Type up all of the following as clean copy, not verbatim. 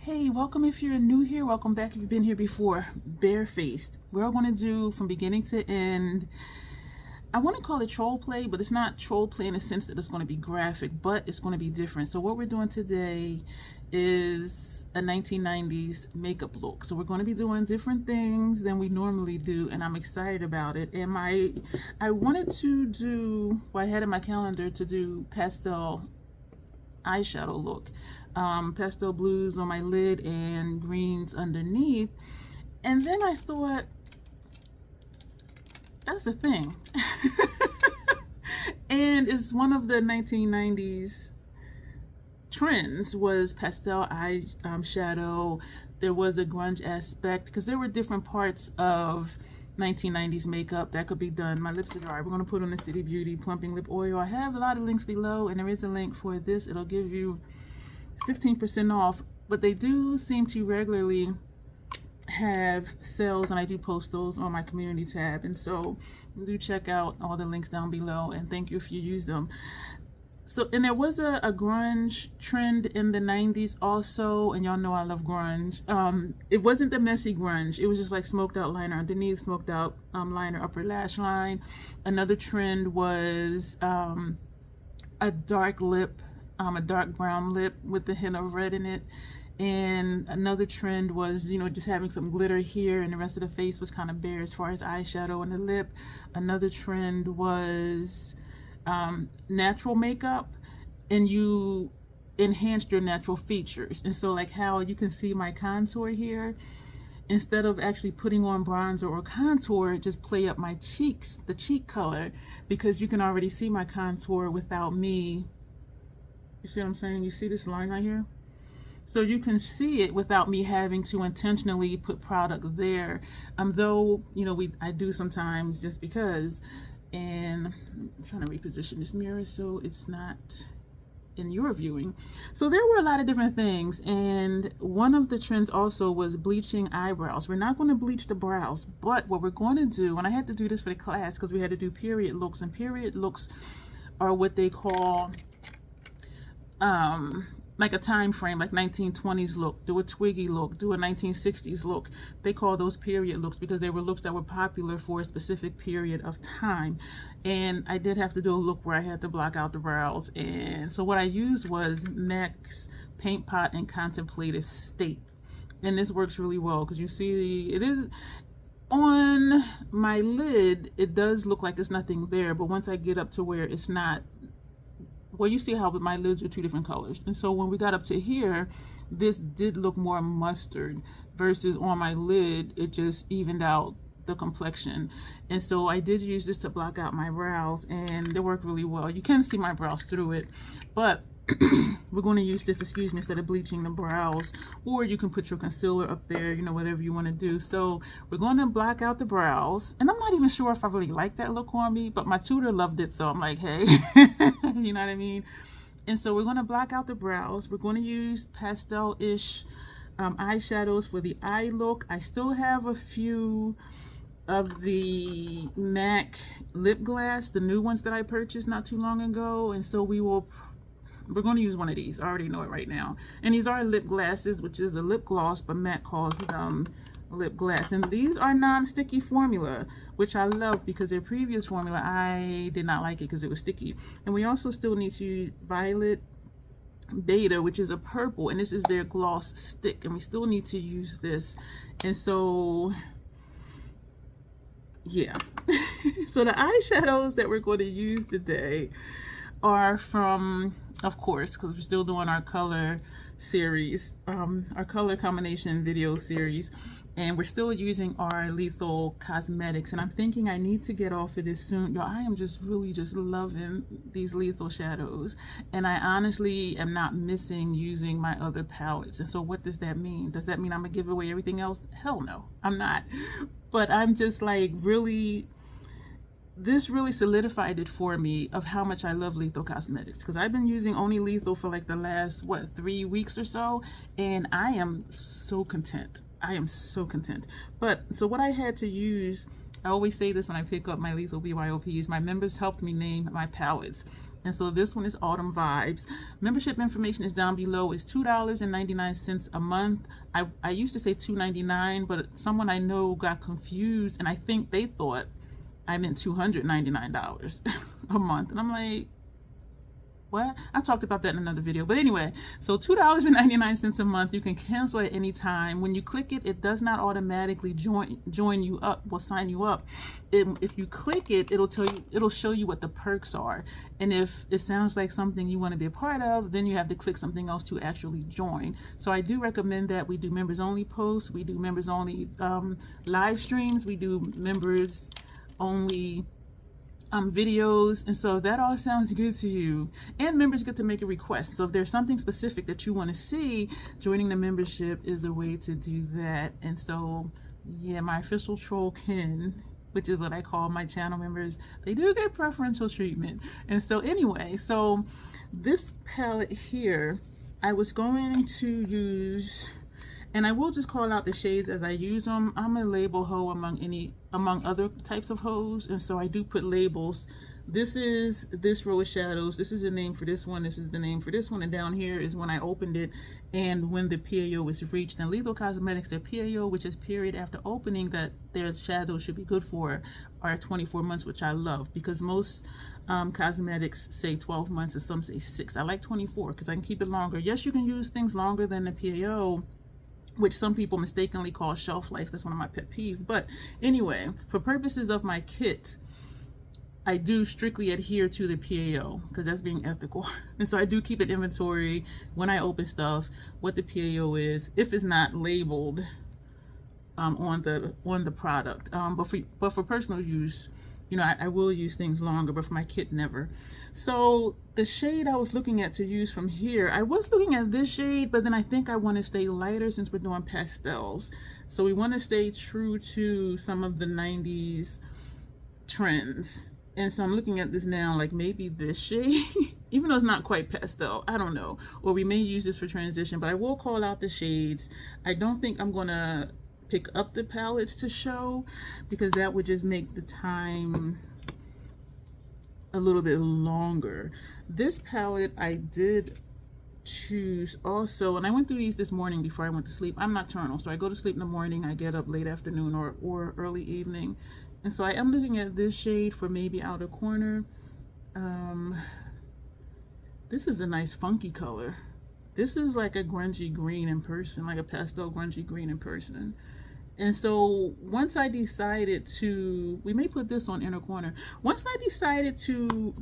Hey, welcome if you're new here. Welcome back if you've been here before. Barefaced. We're going to do from beginning to end. I want to call it troll play, but it's not troll play in the sense that it's going to be graphic, but it's going to be different. So what we're doing today is a 1990s makeup look. So we're going to be doing different things than we normally do, and I'm excited about it. And I wanted to do, well, I had in my calendar to do pastel eyeshadow look, pastel blues on my lid and greens underneath. And then I thought, that's a thing. And it's one of the 1990s trends was pastel eyeshadow. There was a grunge aspect because there were different parts of 1990s makeup that could be done. My lips are dry. We're going to put on the City Beauty Plumping Lip Oil. I have a lot of links below, and there is a link for this. It'll give you 15% off, but they do seem to regularly have sales, and I do post those on my community tab, and so do check out all the links down below, and thank you if you use them. So, and there was a grunge trend in the 90s also, and y'all know I love grunge. It wasn't the messy grunge. It was just like smoked out liner underneath, smoked out liner upper lash line. Another trend was a dark lip, a dark brown lip with a hint of red in it. And another trend was, you know, just having some glitter here, and the rest of the face was kind of bare as far as eyeshadow and the lip. Another trend was natural makeup, and you enhanced your natural features. And so like how you can see my contour here, instead of actually putting on bronzer or contour, just play up my cheeks, the cheek color, because you can already see my contour without me. You see what I'm saying? You see this line right here? So you can see it without me having to intentionally put product there. Though, you know, I do sometimes just because. And I'm trying to reposition this mirror so it's not in your viewing. So there were a lot of different things, and one of the trends also was bleaching eyebrows. We're not going to bleach the brows, but what we're going to do, and I had to do this for the class because we had to do period looks, and period looks are what they call like a time frame, like 1920s look, do a Twiggy look, do a 1960s look. They call those period looks because they were looks that were popular for a specific period of time. And I did have to do a look where I had to block out the brows. And so what I used was MAC's Paint Pot and Contemplative State. And this works really well because you see it is on my lid, it does look like there's nothing there, but once I get up to where it's not, well, you see how my lids are two different colors. And so when we got up to here, this did look more mustard versus on my lid, it just evened out the complexion. And so I did use this to block out my brows, and it worked really well. You can see my brows through it, but we're going to use this, excuse me, instead of bleaching the brows, or you can put your concealer up there, you know, whatever you want to do. So we're going to block out the brows, and I'm not even sure if I really like that look on me, but my tutor loved it, so I'm like, hey, you know what I mean? And so we're going to block out the brows. We're going to use pastel-ish eyeshadows for the eye look. I still have a few of the MAC lip gloss, the new ones that I purchased not too long ago, and so we're going to use one of these. I already know it right now. And these are lip glosses, which is a lip gloss, but MAC calls them lip gloss. And these are non-sticky formula, which I love because their previous formula, I did not like it because it was sticky. And we also still need to use Violet Beta, which is a purple, and this is their gloss stick. And we still need to use this. And so, yeah. So the eyeshadows that we're going to use today are from, of course, because we're still doing our color series, our color combination video series, and we're still using our Lethal Cosmetics. And I'm thinking I need to get off of this soon. Y'all, I am just really just loving these Lethal shadows, and I honestly am not missing using my other palettes. And so what does that mean? Does that mean I'm gonna give away everything else? Hell no, I'm not. But I'm just like really, this really solidified it for me of how much I love Lethal Cosmetics, because I've been using only Lethal for like the last, what, 3 weeks or so, and I am so content. I am so content. But so what I had to use, I always say this when I pick up my Lethal BYOPs, my members helped me name my palettes. And so this one is Autumn Vibes. Membership information is down below. It's $2.99 a month. I used to say $2.99, but someone I know got confused, and I think they thought I meant $299 a month. And I'm like, what? I talked about that in another video. But anyway, so $2.99 a month. You can cancel at any time. When you click it, it does not automatically join you up, will sign you up. If you click it, it'll show you what the perks are. And if it sounds like something you want to be a part of, then you have to click something else to actually join. So I do recommend that. We do members only posts, we do members only live streams, we do members only videos, and so that all sounds good to you. And members get to make a request, so if there's something specific that you want to see, joining the membership is a way to do that. And so yeah, my official troll Ken, which is what I call my channel members, they do get preferential treatment. And so anyway, so this palette here I was going to use, and I will just call out the shades as I use them. I'm a label hoe among other types of hoes, and so I do put labels. This is this row of shadows. This is the name for this one. This is the name for this one. And down here is when I opened it and when the PAO was reached. And Lethal Cosmetics, their PAO, which is period after opening, that their shadows should be good for, are 24 months, which I love, because most cosmetics say 12 months and some say 6. I like 24 because I can keep it longer. Yes, you can use things longer than the PAO, which some people mistakenly call shelf life. That's one of my pet peeves. But anyway, for purposes of my kit, I do strictly adhere to the PAO because that's being ethical. And so I do keep an inventory when I open stuff, what the PAO is, if it's not labeled on the product. But for personal use, you know, I will use things longer, but for my kit, never. So the shade I was looking at to use from here, I was looking at this shade, but then I think I want to stay lighter since we're doing pastels. So we want to stay true to some of the 90s trends. And so I'm looking at this now, like maybe this shade, even though it's not quite pastel, I don't know. Or we may use this for transition, but I will call out the shades. I don't think I'm gonna pick up the palettes to show, because that would just make the time a little bit longer. This palette I did choose also, and I went through these this morning before I went to sleep. I'm nocturnal, so I go to sleep in the morning, I get up late afternoon or early evening. And so I am looking at this shade for maybe outer corner. This is a nice funky color. This is like a grungy green in person, like a pastel grungy green in person. And so once I decided to, we may put this on inner corner. Once I decided to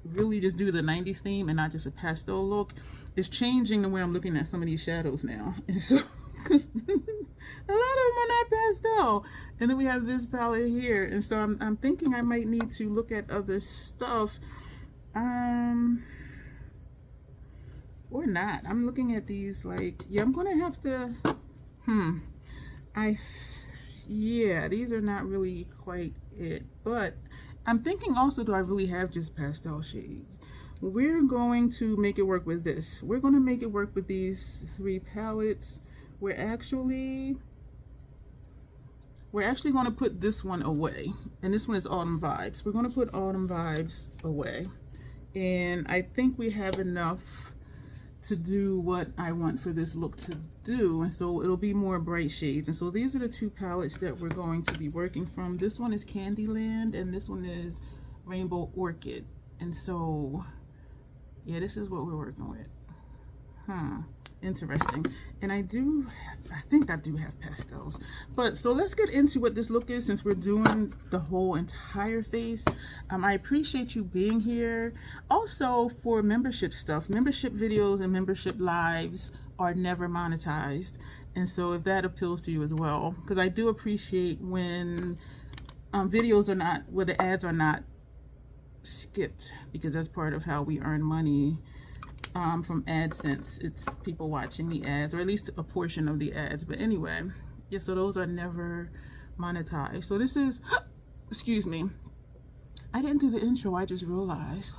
really just do the 90s theme and not just a pastel look, it's changing the way I'm looking at some of these shadows now. And so, because a lot of them are not pastel. And then we have this palette here. And so I'm thinking I might need to look at other stuff. Or not. I'm looking at these like, yeah, I'm going to have to, yeah, these are not really quite it. But I'm thinking also, do I really have just pastel shades? We're going to make it work with this. We're going to make it work with these 3 palettes. We're actually going to put this one away, and this one is Autumn Vibes. We're going to put Autumn Vibes away, and I think we have enough to do what I want for this look to do, and so it'll be more bright shades. And so these are the 2 palettes that we're going to be working from. This one is Candyland, and this one is Rainbow Orchid. And so yeah, this is what we're working with. Interesting. And I think I do have pastels. But so let's get into what this look is, since we're doing the whole entire face. I appreciate you being here. Also, for membership stuff, membership videos and membership lives are never monetized. And so if that appeals to you as well, because I do appreciate when videos are not, where the ads are not skipped, because that's part of how we earn money from AdSense. It's people watching the ads, or at least a portion of the ads. But anyway, yeah, so those are never monetized. So this is, excuse me, I didn't do the intro, I just realized.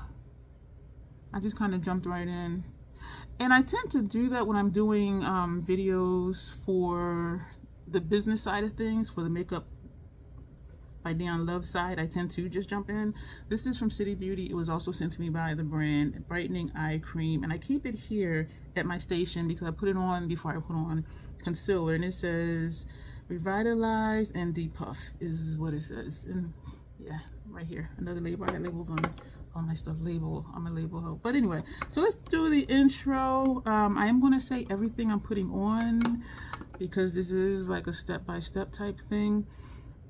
I just kind of jumped right in. And I tend to do that when I'm doing videos for the business side of things, for the makeup by Dion Lorah's side, I tend to just jump in. This is from City Beauty. It was also sent to me by the brand Brightening Eye Cream, and I keep it here at my station because I put it on before I put on concealer, and it says revitalize and depuff is what it says. And yeah, right here, another label. I got labels on all my stuff. I'm a label hoe. But anyway, so let's do the intro. I am going to say everything I'm putting on because this is like a step-by-step type thing.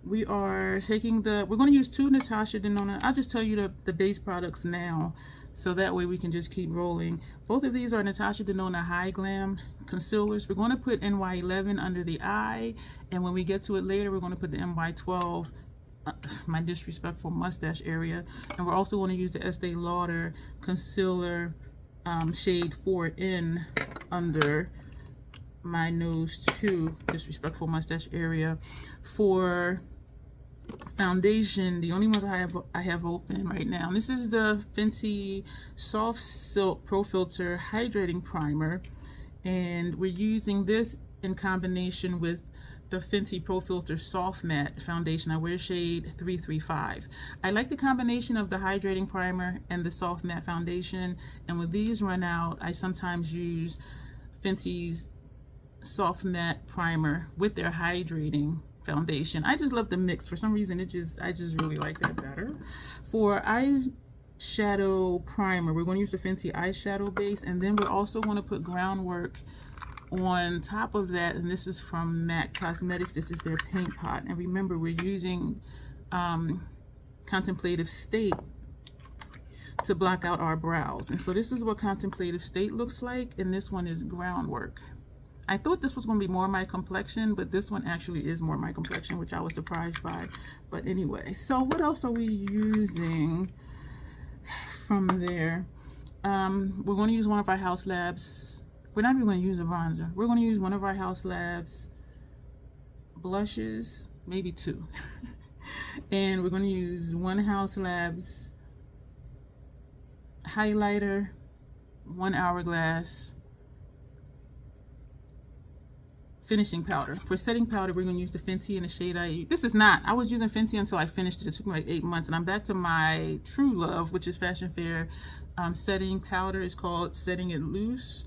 We are taking we're going to use 2 Natasha Denona. I'll just tell you the base products now, so that way we can just keep rolling. Both of these are Natasha Denona High Glam concealers. We're going to put NY11 under the eye, and when we get to it later, we're going to put the NY12, my disrespectful mustache area, and we're also going to use the Estee Lauder concealer shade 4N under my nose too, disrespectful mustache area. For foundation, the only ones I have open right now, and this is the Fenty Soft Silk Pro Filter Hydrating Primer, and we're using this in combination with the Fenty Pro Filter Soft Matte Foundation. I wear shade 335. I like the combination of the hydrating primer and the soft matte foundation, and when these run out, I sometimes use Fenty's soft matte primer with their hydrating foundation. I just love the mix. For some reason, I just really like that better. For eyeshadow primer, we're going to use the Fenty eyeshadow base, and then we're also going to put groundwork on top of that, and this is from MAC Cosmetics. This is their paint pot, and remember, we're using Contemplative State to block out our brows. And so this is what Contemplative State looks like, and this one is groundwork. I thought this was going to be more my complexion, but this one actually is more my complexion, which I was surprised by. But anyway, so what else are we using from there? We're going to use one of our House Labs. We're not even going to use a bronzer. We're going to use one of our House Labs blushes, maybe 2. And we're going to use one House Labs highlighter, 1 Hourglass finishing powder. For setting powder, we're going to use the Fenty in the shade I was using Fenty until I finished it. It took me like 8 months, and I'm back to my true love, which is Fashion Fair setting powder. It's called Set It Loose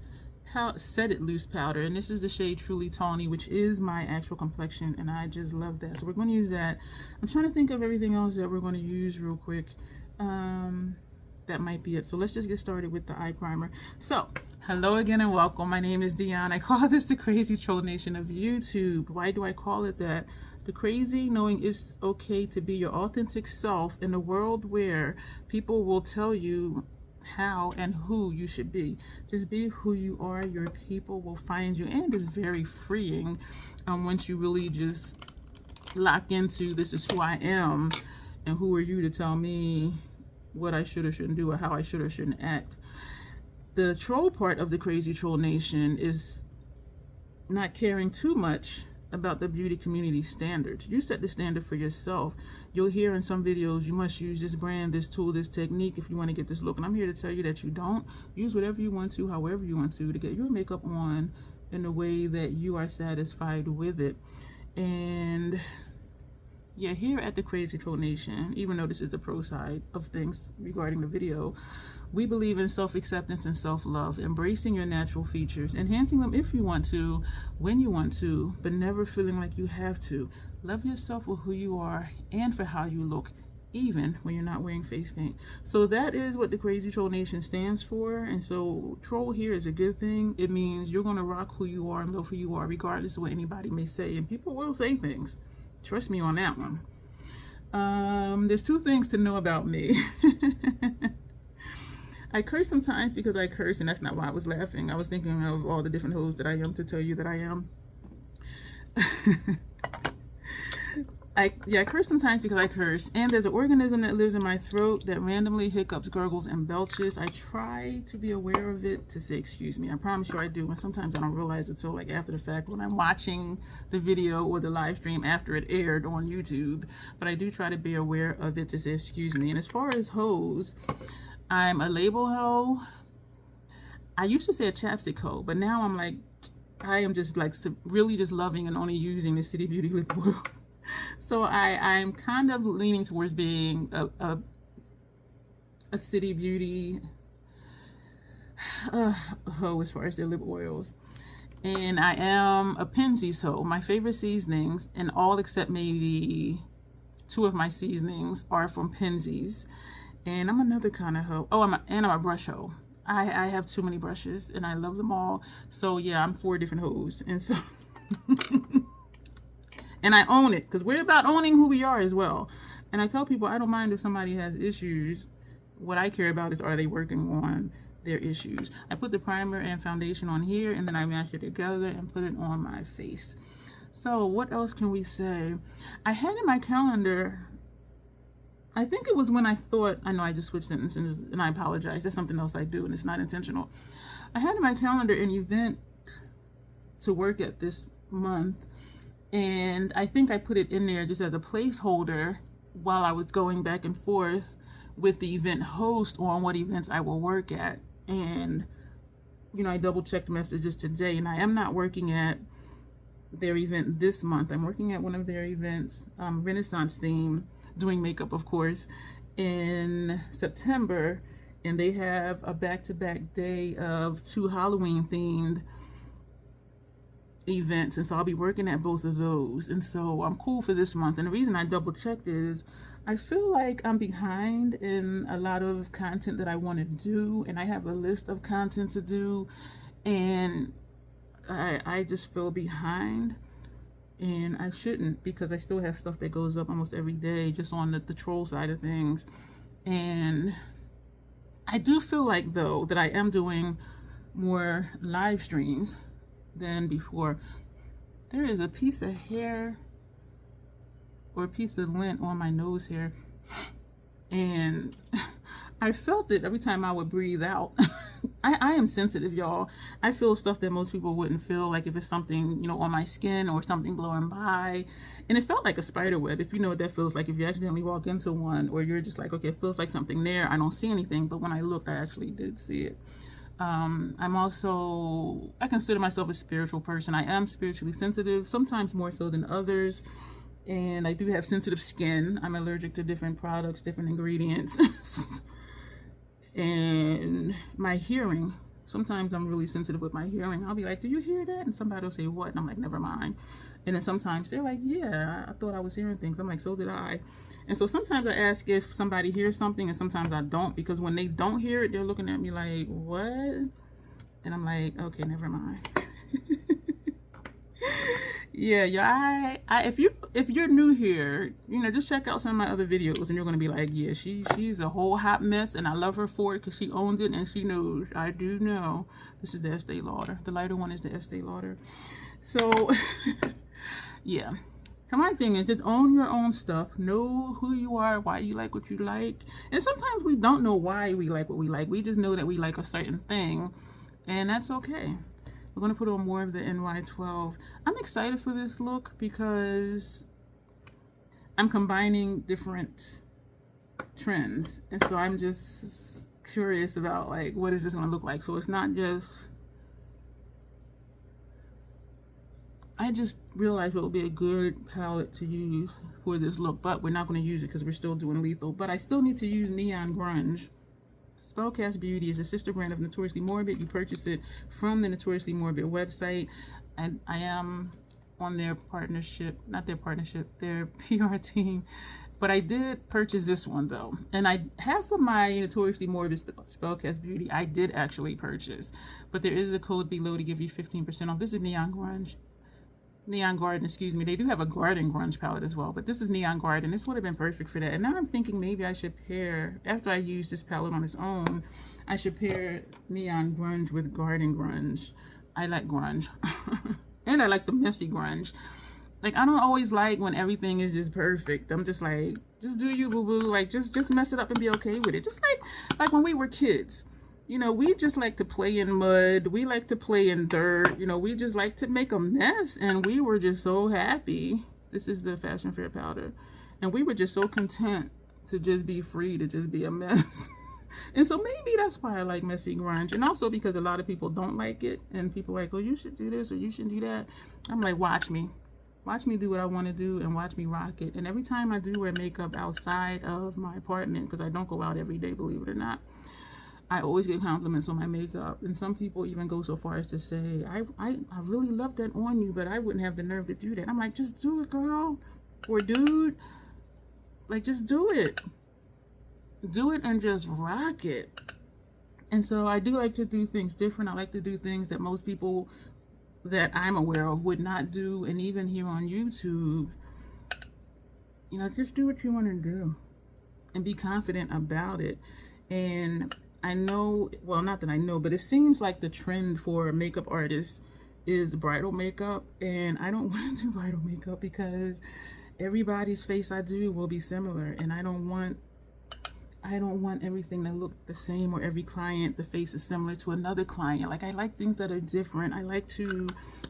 powder, and this is the shade Truly Tawny, which is my actual complexion, and I just love that. So we're going to use that. I'm trying to think of everything else that we're going to use real quick. That might be it. So let's just get started with the eye primer. So hello again and welcome. My name is Dion. I call this the crazy troll nation of YouTube. Why do I call it that? The crazy, knowing it's okay to be your authentic self in a world where people will tell you how and who you should be. Just be who you are. Your people will find you, and it's very freeing once you really just lock into this is who I am, and who are you to tell me what I should or shouldn't do, or how I should or shouldn't act. The troll part of the crazy troll nation is not caring too much about the beauty community standards. You set the standard for yourself. You'll hear in some videos, you must use this brand, this tool, this technique if you want to get this look. And I'm here to tell you that you don't. Use whatever you want to, however you want to get your makeup on in a way that you are satisfied with it. And yeah, here at the Crazy Troll Nation, even though this is the pro side of things regarding the video, we believe in self-acceptance and self-love, embracing your natural features, enhancing them if you want to, when you want to, but never feeling like you have to. Love yourself for who you are and for how you look, even when you're not wearing face paint. So that is what the Crazy Troll Nation stands for. And so troll here is a good thing. It means you're going to rock who you are and love who you are, regardless of what anybody may say. And people will say things. Trust me on that one. There's 2 things to know about me. I curse sometimes because I curse, and that's not why I was laughing. I was thinking of all the different hoes that I am to tell you that I am. I curse sometimes because I curse, and there's an organism that lives in my throat that randomly hiccups, gurgles, and belches. I try to be aware of it to say excuse me. I promise you I do, and sometimes I don't realize it till like after the fact when I'm watching the video or the live stream after it aired on YouTube. But I do try to be aware of it to say excuse me. And as far as hoes, I'm a label hoe. I used to say a chapstick hoe, but now I'm like, I am just like really just loving and only using the City Beauty lip oil. So I'm kind of leaning towards being a city beauty hoe as far as their lip oils. And I am a Penzeys hoe. My favorite seasonings, and all except maybe 2 of my seasonings, are from Penzeys. And I'm another kind of hoe. Oh, I'm a brush hoe. I have too many brushes, and I love them all. So yeah, I'm 4 different hoes. And so, and I own it, because we're about owning who we are as well. And I tell people I don't mind if somebody has issues. What I care about is, are they working on their issues? I put the primer and foundation on here, and then I mash it together and put it on my face. So what else can we say? I had in my calendar, I think it was when I thought, I know I just switched sentences, and I apologize, that's something else I do and it's not intentional. I had in my calendar an event to work at this month, and I think I put it in there just as a placeholder while I was going back and forth with the event host on what events I will work at. And you know, I double checked messages today, and I am not working at their event this month. I'm working at one of their events, Renaissance theme, doing makeup of course, in September, and they have a back-to-back day of 2 Halloween themed events, and so I'll be working at both of those. And so I'm cool for this month. And the reason I double checked is I feel like I'm behind in a lot of content that I want to do, and I have a list of content to do, and I just feel behind, and I shouldn't, because I still have stuff that goes up almost every day just on the troll side of things. And I do feel like, though, that I am doing more live streams than before. There is a piece of hair or a piece of lint on my nose here, and I felt it every time I would breathe out. I am sensitive, y'all. I feel stuff that most people wouldn't feel, like if it's something, you know, on my skin or something blowing by. And it felt like a spider web, if you know what that feels like, if you accidentally walk into one, or you're just like, okay, it feels like something there, I don't see anything, but when I looked, I actually did see it. I'm also, I consider myself a spiritual person. I am spiritually sensitive, sometimes more so than others. And I do have sensitive skin. I'm allergic to different products, different ingredients. And my hearing, sometimes I'm really sensitive with my hearing. I'll be like, do you hear that? And somebody will say, what? And I'm like, never mind. And then sometimes they're like, yeah, I thought I was hearing things. I'm like, so did I. And so sometimes I ask if somebody hears something, and sometimes I don't, because when they don't hear it, they're looking at me like, what? And I'm like, okay, never mind. Yeah, if you're new here, you know, just check out some of my other videos, and you're gonna be like, yeah, she's a whole hot mess, and I love her for it, because she owns it and she knows. I do know. This is the Estee Lauder. The lighter one is the Estee Lauder. So yeah, my thing is, just own your own stuff. Know who you are, why you like what you like. And sometimes we don't know why we like what we like. We just know that we like a certain thing, and that's okay. We're going to put on more of the NY12. I'm excited for this look because I'm combining different trends. And so I'm just curious about, like, what is this going to look like? So it's not just, I just realized what would be a good palette to use for this look, but we're not going to use it because we're still doing lethal. But I still need to use Neon Grunge. Spellcast Beauty is a sister brand of Notoriously Morbid. You purchase it from the Notoriously Morbid website, and I am on their partnership, not their partnership, their PR team. But I did purchase this one though, and I half of my Notoriously Morbid Spellcast Beauty I did actually purchase, but there is a code below to give you 15% off. This is Neon Garden, excuse me. They do have a Garden Grunge palette as well, but this is Neon Garden. This would have been perfect for that. And now I'm thinking maybe I should pair, after I use this palette on its own, I should pair Neon Grunge with Garden Grunge. I like grunge. And I like the messy grunge. Like, I don't always like when everything is just perfect. I'm just like, just do you, boo-boo. Like, just mess it up and be okay with it. Just like when we were kids. You know, we just like to play in mud. We like to play in dirt. You know, we just like to make a mess. And we were just so happy. This is the Fashion Fair powder. And we were just so content to just be free, to just be a mess. And so maybe that's why I like messy grunge. And also because a lot of people don't like it. And people are like, oh, you should do this or you should do that. I'm like, watch me. Watch me do what I want to do and watch me rock it. And every time I do wear makeup outside of my apartment, because I don't go out every day, believe it or not, I always get compliments on my makeup. And some people even go so far as to say, I really love that on you, but I wouldn't have the nerve to do that. I'm like, just do it, girl. Or dude. Like, just do it. Do it and just rock it. And so I do like to do things different. I like to do things that most people that I'm aware of would not do. And even here on YouTube, you know, just do what you want to do and be confident about it. And I know, well, not that I know, but it seems like the trend for makeup artists is bridal makeup. And I don't want to do bridal makeup because everybody's face I do will be similar. And I don't want everything to look the same, or every client, the face is similar to another client. Like, I like things that are different. I like to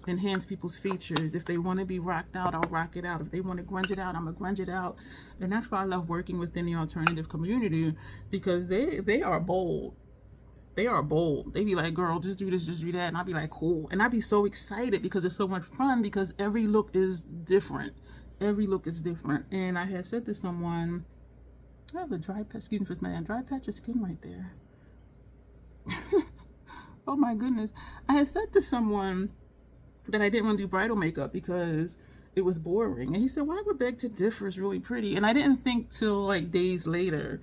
enhance people's features. If they want to be rocked out, I'll rock it out. If they want to grunge it out, I'm gonna grunge it out. And that's why I love working within the alternative community, because they are bold. They are bold. They be like, girl, just do this, just do that. And I'll be like, cool. And I'll be so excited because it's so much fun, because every look is different. Every look is different. And I had said to someone, I have a dry patch, excuse me for smelling, dry patch of skin right there. Oh my goodness. I had said to someone that I didn't want to do bridal makeup because it was boring. And he said, well, I would beg to differ, is really pretty. And I didn't think till like days later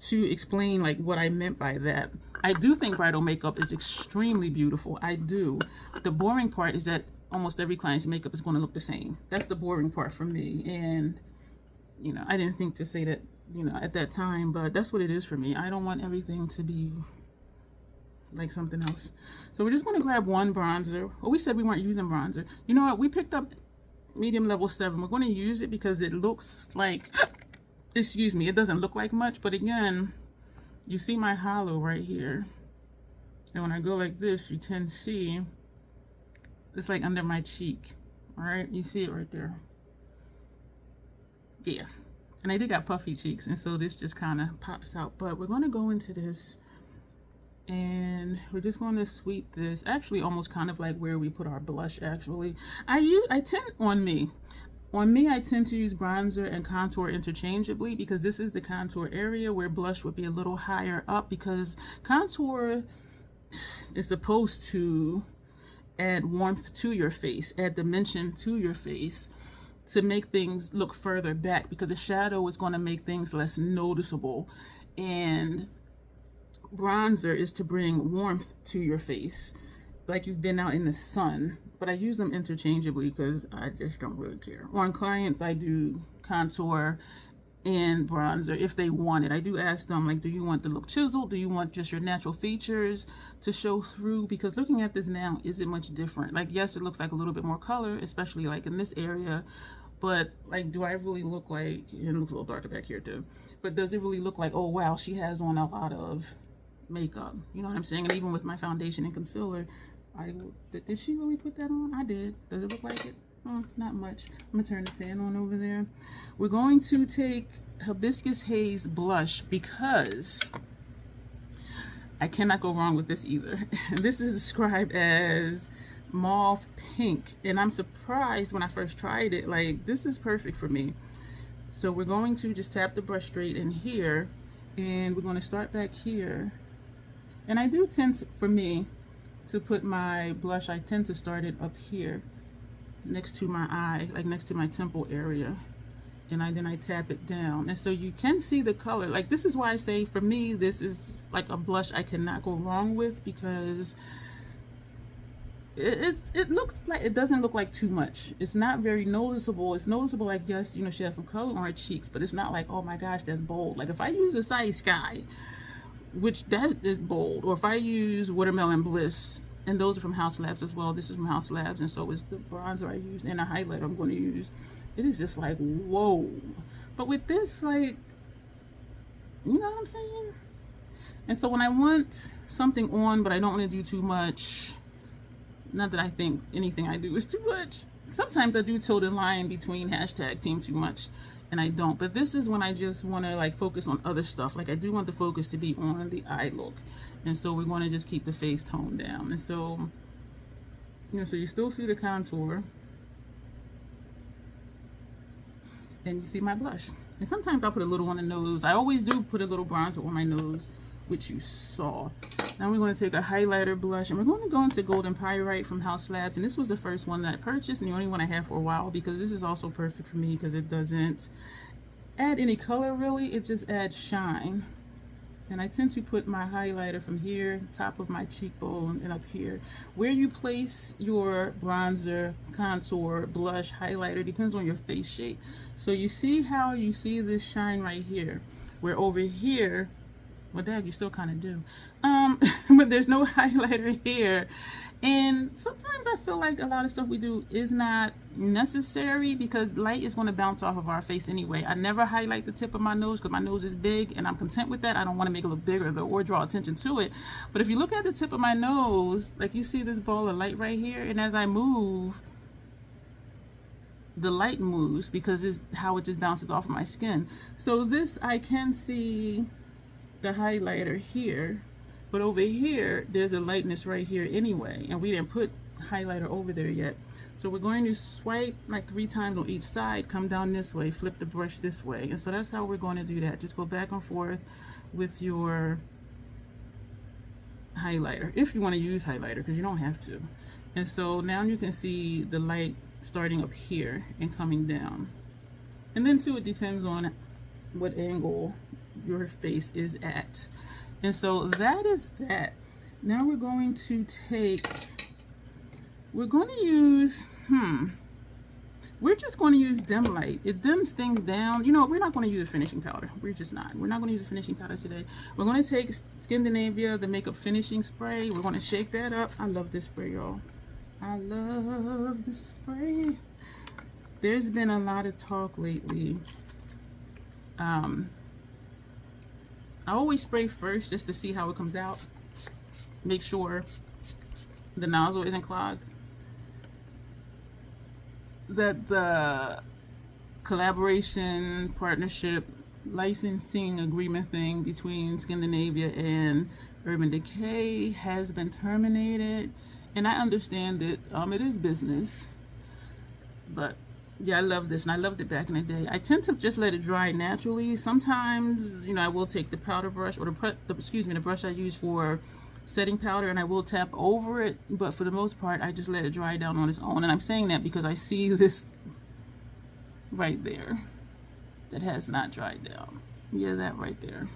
to explain like what I meant by that. I do think bridal makeup is extremely beautiful. I do. The boring part is that almost every client's makeup is going to look the same. That's the boring part for me. And, you know, I didn't think to say that, you know, at that time, but that's what it is for me. I don't want everything to be like something else. So we're just going to grab one bronzer. Well, we said we weren't using bronzer. You know what? We picked up medium level 7. We're going to use it because it looks like, excuse me, it doesn't look like much, but again, you see my hollow right here. And when I go like this, you can see it's like under my cheek. All right, you see it right there. Yeah. And I did got puffy cheeks, and so this just kind of pops out. But we're going to go into this, and we're just going to sweep this. Actually, almost kind of like where we put our blush, actually. I tend, on me, I tend to use bronzer and contour interchangeably, because this is the contour area where blush would be a little higher up, because contour is supposed to add warmth to your face, add dimension to your face, to make things look further back, because a shadow is going to make things less noticeable, and bronzer is to bring warmth to your face, like you've been out in the sun. But I use them interchangeably because I just don't really care. On clients, I do contour and bronzer if they want it. I do ask them, like, do you want the look chiseled? Do you want just your natural features to show through? Because looking at this now isn't much different. Like, yes, it looks like a little bit more color, especially like in this area, but like, do I really look like, and it looks a little darker back here too, but does it really look like, oh wow, she has on a lot of makeup? You know what I'm saying? And even with my foundation and concealer, did she really put that on? I did. Does it look like it? Oh, not much. I'm gonna turn the fan on over there. We're going to take Hibiscus Haze blush, because I cannot go wrong with this either. This is described as mauve pink, and I'm surprised when I first tried it. Like, this is perfect for me. So we're going to just tap the brush straight in here, and we're going to start back here. And I do tend to, for me, to put my blush, I tend to start it up here next to my eye, like next to my temple area, and then I tap it down, and so you can see the color. Like, this is why I say, for me, this is like a blush I cannot go wrong with, because it looks like, it doesn't look like too much. It's not very noticeable. It's noticeable, like, yes, you know, she has some color on her cheeks, but it's not like, oh my gosh, that's bold. Like, if I use a Size Sky, which that is bold, or if I use Watermelon Bliss, and those are from House Labs as well. This is from House Labs, and so is the bronzer I use and a highlighter I'm going to use. It is just like, whoa. But with this, like, you know what I'm saying? And so when I want something on, but I don't want to do too much, not that I think anything I do is too much. Sometimes I do toe the line between hashtag team too much, and I don't. But this is when I just want to like focus on other stuff. Like, I do want the focus to be on the eye look. And so we're going to just keep the face tone down. And so, you know, so you still see the contour. And you see my blush. And sometimes I'll put a little on the nose. I always do put a little bronzer on my nose, which you saw. Now we're going to take a highlighter blush, and we're going to go into Golden Pyrite from House Labs. And this was the first one that I purchased, and the only one I have for a while, because this is also perfect for me because it doesn't add any color really, it just adds shine. And I tend to put my highlighter from here, top of my cheekbone, and up here. Where you place your bronzer, contour, blush, highlighter depends on your face shape. So you see how you see this shine right here, where over here, well, Dad, you still kind of do, but there's no highlighter here. And sometimes I feel like a lot of stuff we do is not necessary because light is going to bounce off of our face anyway. I never highlight the tip of my nose because my nose is big and I'm content with that. I don't want to make it look bigger though, or draw attention to it. But if you look at the tip of my nose, like you see this ball of light right here, and as I move, the light moves because it's how it just bounces off of my skin. So this, I can see the highlighter here, but over here there's a lightness right here anyway, and we didn't put highlighter over there yet. So we're going to swipe like 3 times on each side, come down this way, flip the brush this way, and so that's how we're going to do that. Just go back and forth with your highlighter if you want to use highlighter, because you don't have to. And so now you can see the light starting up here and coming down, and then too it depends on what angle your face is at. And so that is that. Now we're going to take, we're going to use, we're just going to use dim light. It dims things down. You know, we're not going to use a finishing powder. We're just not. We're not going to use a finishing powder today. We're going to take Scandinavia, the makeup finishing spray. We're going to shake that up. I love this spray, y'all. I love this spray. There's been a lot of talk lately. I always spray first just to see how it comes out. Make sure the nozzle isn't clogged. That the collaboration, partnership, licensing agreement thing between Scandinavia and Urban Decay has been terminated. And I understand that it is business. But yeah, I love this, and I loved it back in the day. I tend to just let it dry naturally. Sometimes, you know, I will take the powder brush, or the brush I use for setting powder, and I will tap over it. But for the most part, I just let it dry down on its own. And I'm saying that because I see this right there that has not dried down. Yeah, that right there.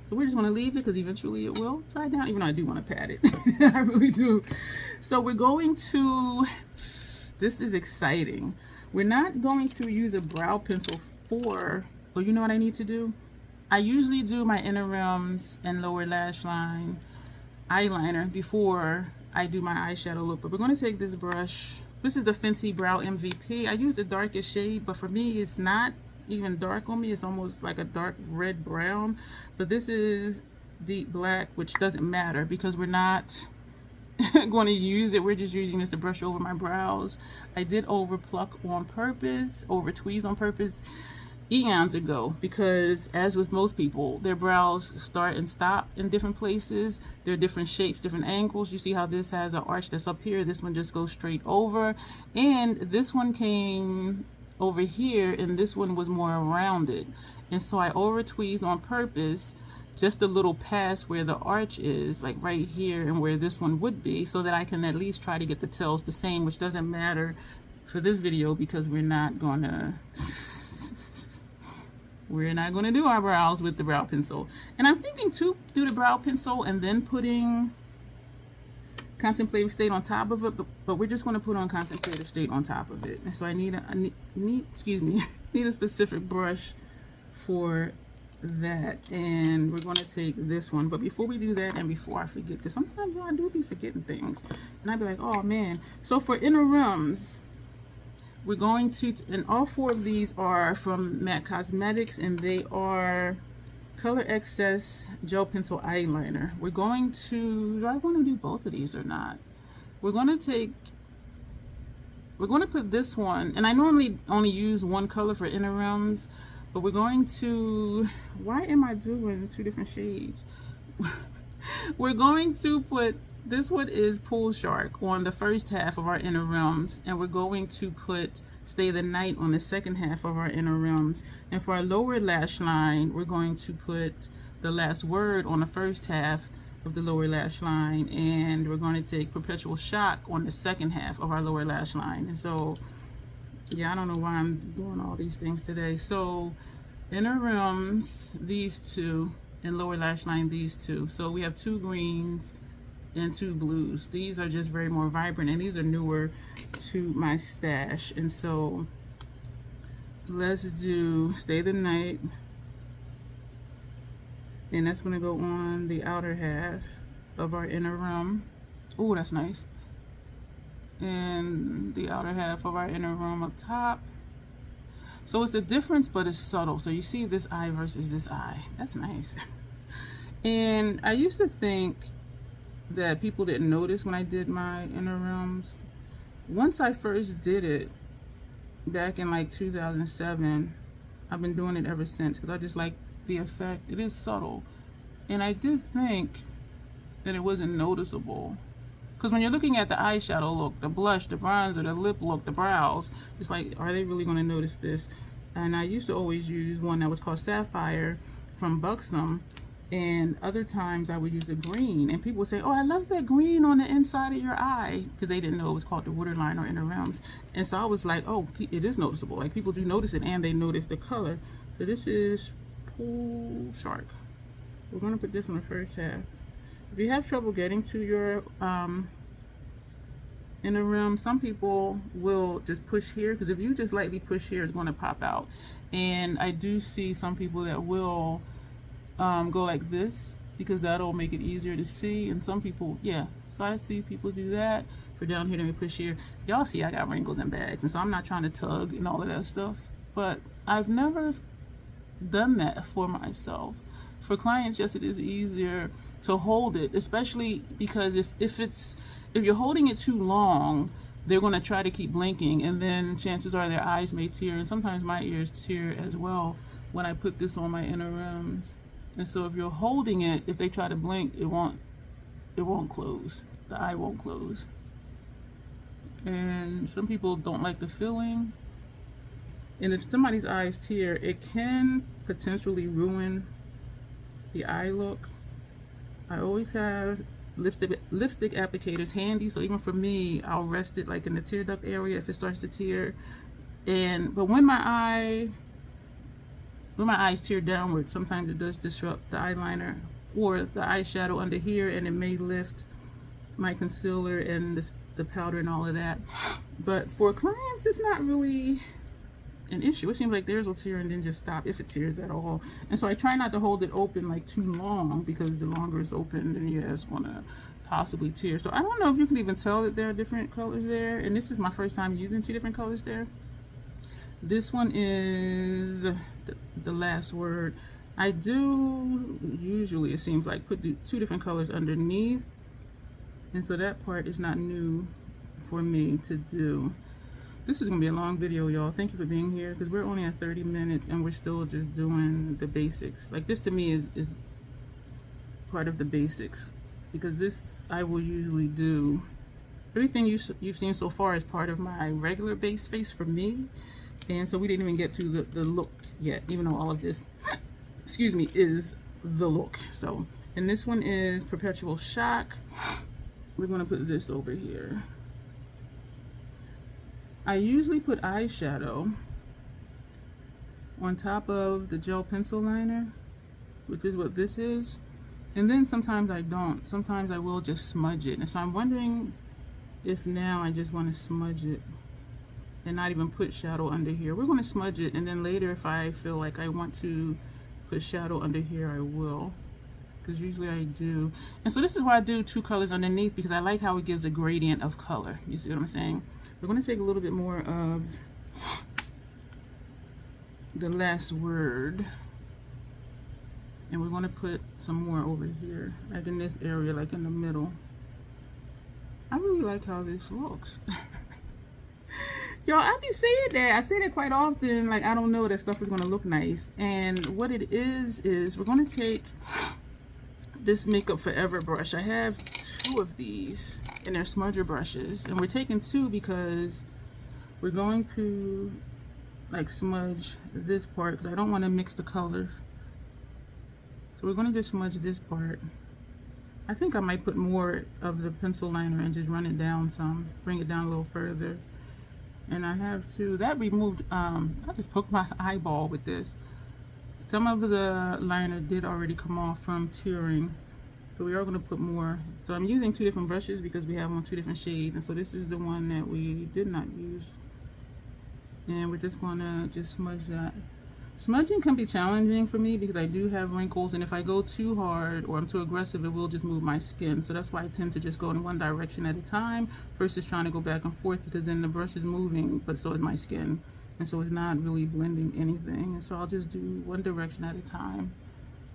So we just want to leave it because eventually it will dry down, even though I do want to pat it. I really do. So we're going to, this is exciting. We're not going to use a brow pencil for, well, you know what I need to do? I usually do my inner rims and lower lash line eyeliner before I do my eyeshadow look. But we're going to take this brush. This is the Fenty Brow MVP. I use the darkest shade, but for me, it's not even dark on me. It's almost like a dark red brown. But this is deep black, which doesn't matter because we're not going to use it. We're just using this to brush over my brows. I did over pluck on purpose, over tweeze on purpose eons ago, because as with most people, their brows start and stop in different places. They're different shapes, different angles. You see how this has an arch that's up here, this one just goes straight over, and this one came over here, and this one was more rounded. And so I over tweezed on purpose just a little past where the arch is, like right here, and where this one would be, so that I can at least try to get the tails the same, which doesn't matter for this video because we're not gonna do our brows with the brow pencil. And I'm thinking to do the brow pencil and then putting Contemplative State on top of it, but we're just going to put on Contemplative State on top of it. And so I need a specific brush for that, and we're going to take this one. But before we do that, and before I forget, because sometimes I do be forgetting things, and I'd be like, oh man. So for inner rims, we're going to, and all 4 of these are from MAC Cosmetics, and they are Color Excess Gel Pencil Eyeliner. We're going to, do I want to do both of these or not? We're going to put this one, and I normally only use one color for inner rims, but we're going to, why am I doing 2 different shades? We're going to put This one is Pool Shark on the first half of our inner rims, and we're going to put Stay the Night on the second half of our inner rims. And for our lower lash line, we're going to put The Last Word on the first half of the lower lash line, and we're going to take Perpetual Shock on the second half of our lower lash line. And so, yeah, I don't know why I'm doing all these things today. So inner rims, these two, and lower lash line, these two. So we have 2 greens and 2 blues. These are just very more vibrant, and these are newer to my stash. And so let's do Stay the Night, and that's gonna go on the outer half of our inner rim. Oh, that's nice. And the outer half of our inner rim up top. So it's a difference, but it's subtle. So you see this eye versus this eye. That's nice. And I used to think that people didn't notice when I did my inner rims. Once I first did it back in like 2007, I've been doing it ever since because I just like the effect. It is subtle, and I did think that it wasn't noticeable, because when you're looking at the eyeshadow look, the blush, the bronzer, the lip look, the brows, it's like, are they really going to notice this? And I used to always use one that was called Sapphire from Buxom, and other times I would use a green, and people would say, oh, I love that green on the inside of your eye, because they didn't know it was called the waterline or inner rims. And so I was like, oh, it is noticeable. Like, people do notice it, and they notice the color. So this is Pool Shark. We're going to put this on the first half. If you have trouble getting to your inner rim, some people will just push here, because if you just lightly push here, it's going to pop out. And I do see some people that will go like this, because that'll make it easier to see. And some people, yeah, so I see people do that. For down here, let me push here. Y'all see I got wrinkles and bags, and so I'm not trying to tug and all of that stuff, but I've never done that for myself. For clients, yes, it is easier to hold it, especially because if you're holding it too long, they're going to try to keep blinking, and then chances are their eyes may tear, and sometimes my ears tear as well when I put this on my inner rims. And so if you're holding it, if they try to blink, it won't close. The eye won't close. And some people don't like the feeling. And if somebody's eyes tear, it can potentially ruin the eye look. I always have lipstick applicators handy, so even for me, I'll rest it like in the tear duct area if it starts to tear. But when my eyes tear downward, sometimes it does disrupt the eyeliner or the eyeshadow under here, and it may lift my concealer and the powder and all of that. But for clients, it's not really an issue. It seems like theirs will tear and then just stop, if it tears at all. And so I try not to hold it open like too long, because the longer it's open, then yeah, it's gonna possibly tear. So I don't know if you can even tell that there are different colors there. And this is my first time using 2 different colors there. This one is the Last Word. I do usually, it seems like, put 2 different colors underneath, and so that part is not new for me to do. This is gonna be a long video, y'all. Thank you for being here, because we're only at 30 minutes and we're still just doing the basics. Like, this to me is part of the basics, because this I will usually do. Everything you've seen so far is part of my regular base face for me. And so we didn't even get to the look yet, even though all of this, excuse me, is the look. So, and this one is Perpetual Shock. We're gonna put this over here. I usually put eyeshadow on top of the gel pencil liner, which is what this is. And then sometimes I don't. Sometimes I will just smudge it. And so I'm wondering if now I just want to smudge it and not even put shadow under here. We're going to smudge it, and then later if I feel like I want to put shadow under here, I will, because usually I do. And so this is why I do 2 colors underneath, because I like how it gives a gradient of color. You see what I'm saying? We're going to take a little bit more of the Last Word, and we're going to put some more over here, like in this area, like in the middle. I really like how this looks. Y'all, I be saying that. I say that quite often. Like, I don't know, that stuff is going to look nice. And what it is we're going to take this Makeup Forever brush. I have 2 of these, and they're smudger brushes, and we're taking 2 because we're going to like smudge this part because I don't want to mix the colors. So we're going to just smudge this part. I think I might put more of the pencil liner and just run it down some, bring it down a little further. And I have to, that removed, I just poked my eyeball with this. Some of the liner did already come off from tearing, so we are going to put more. So I'm using 2 different brushes because we have on 2 different shades, and so this is the one that we did not use. And we're just going to just smudge that. Smudging can be challenging for me because I do have wrinkles, and if I go too hard or I'm too aggressive, it will just move my skin. So that's why I tend to just go in one direction at a time versus trying to go back and forth, because then the brush is moving, but so is my skin. And so it's not really blending anything. And so I'll just do one direction at a time.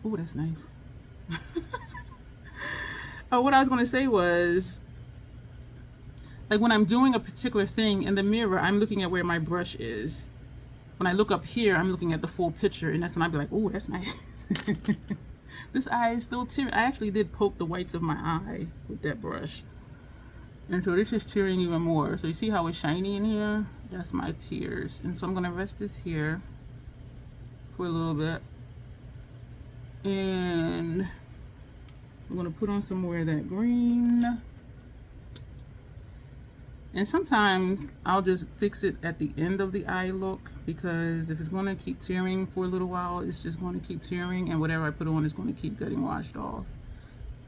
Oh, that's nice. Oh, what I was going to say was, like when I'm doing a particular thing in the mirror, I'm looking at where my brush is. When I look up here, I'm looking at the full picture, and that's when I'd be like, oh, that's nice. This eye is still tearing. I actually did poke the whites of my eye with that brush. And so this is tearing even more. So you see how it's shiny in here? That's my tears. And so I'm gonna rest this here for a little bit. And I'm gonna put on some more of that green. And sometimes I'll just fix it at the end of the eye look, because if it's going to keep tearing for a little while, it's just going to keep tearing, and whatever I put on is going to keep getting washed off.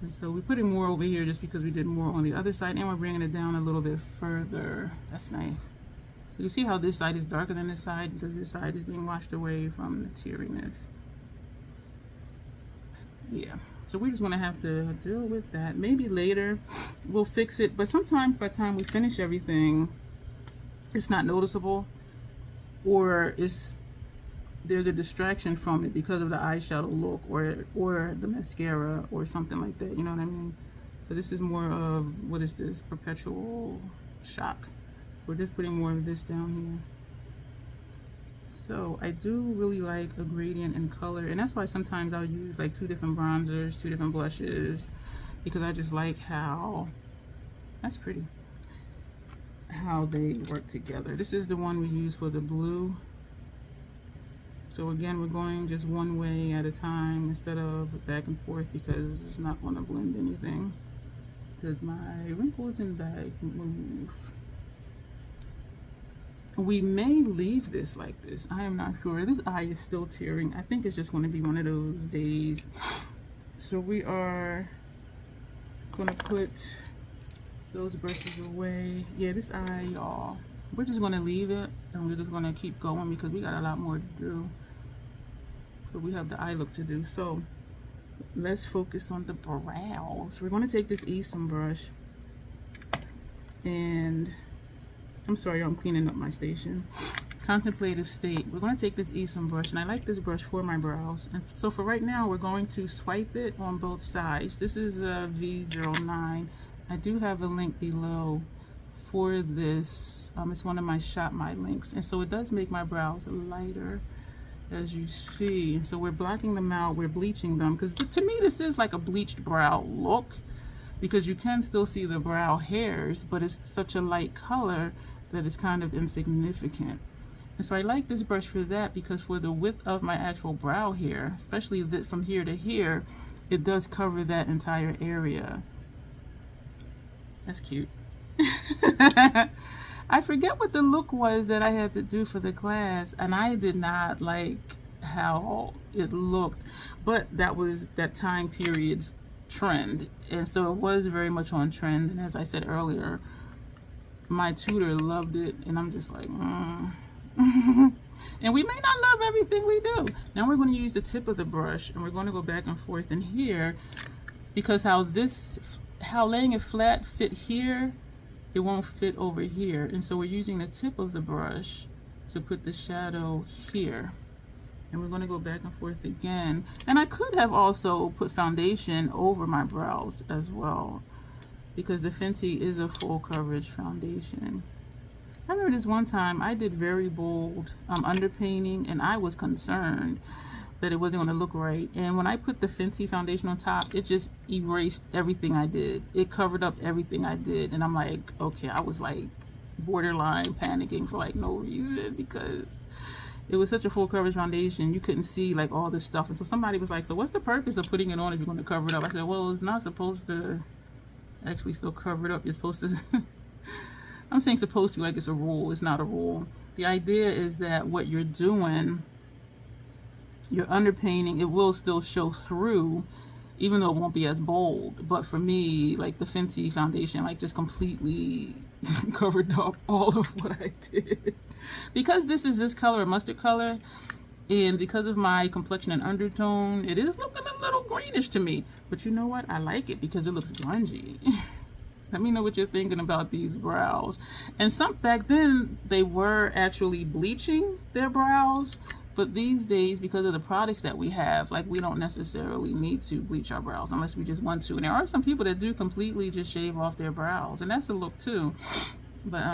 And so we're putting more over here just because we did more on the other side, and we're bringing it down a little bit further. That's nice. So you see how this side is darker than this side because this side is being washed away from the teariness. Yeah. So we're just going to have to deal with that. Maybe later we'll fix it, but sometimes by the time we finish everything, it's not noticeable, or there's a distraction from it because of the eyeshadow look or the mascara or something like that. You know what I mean? So this is more of, what is this? Perpetual shock. We're just putting more of this down here. So I do really like a gradient in color, and that's why sometimes I'll use like 2 different bronzers, 2 different blushes, because I just like how, that's pretty, how they work together. This is the one we use for the blue. So again, we're going just one way at a time instead of back and forth, because it's not going to blend anything, because my wrinkles and bag move. We may leave this like this. I am not sure. This eye is still tearing. I think it's just going to be one of those days. So we are going to put those brushes away. Yeah, this eye, y'all, we're just going to leave it, and we're just going to keep going because we got a lot more to do. But we have the eye look to do. So let's focus on the brows. We're going to take this Esom brush, and I'm sorry, I'm cleaning up my station. Contemplative State. We're going to take this Esom brush, and I like this brush for my brows. And so for right now, we're going to swipe it on both sides. This is a V09. I do have a link below for this. It's one of my Shop My links, and so it does make my brows lighter, as you see. And so we're blocking them out. We're bleaching them, because to me this is like a bleached brow look, because you can still see the brow hairs, but it's such a light color that it's kind of insignificant. And so I like this brush for that, because for the width of my actual brow hair, especially from here to here, it does cover that entire area. That's cute. I forget what the look was that I had to do for the class, and I did not like how it looked, but that was that time period's trend, and so it was very much on trend. And as I said earlier, my tutor loved it, and I'm just like, And we may not love everything we do. Now we're going to use the tip of the brush, and we're going to go back and forth in here, because how laying it flat fit here, it won't fit over here. And so we're using the tip of the brush to put the shadow here. And we're going to go back and forth again. And I could have also put foundation over my brows as well, because the Fenty is a full coverage foundation. I remember this one time I did very bold underpainting, and I was concerned that it wasn't going to look right. And when I put the Fenty foundation on top, it just erased everything I did. It covered up everything I did. And I'm like, okay, I was like borderline panicking for like no reason, because it was such a full coverage foundation. You couldn't see like all this stuff. And so somebody was like, so what's the purpose of putting it on if you're going to cover it up? I said, well, it's not supposed to actually still cover it up. You're supposed to I'm saying supposed to like it's a rule. It's not a rule. The idea is that what you're doing, your underpainting, it will still show through, even though it won't be as bold. But for me, like the Fenty foundation, like just completely covered up all of what I did. Because this is this color, mustard color, and because of my complexion and undertone, it is looking a little greenish to me. But you know what? I like it because it looks grungy. Let me know what you're thinking about these brows. And some back then, they were actually bleaching their brows. But these days, because of the products that we have, like we don't necessarily need to bleach our brows unless we just want to. And there are some people that do completely just shave off their brows, and that's a look too. But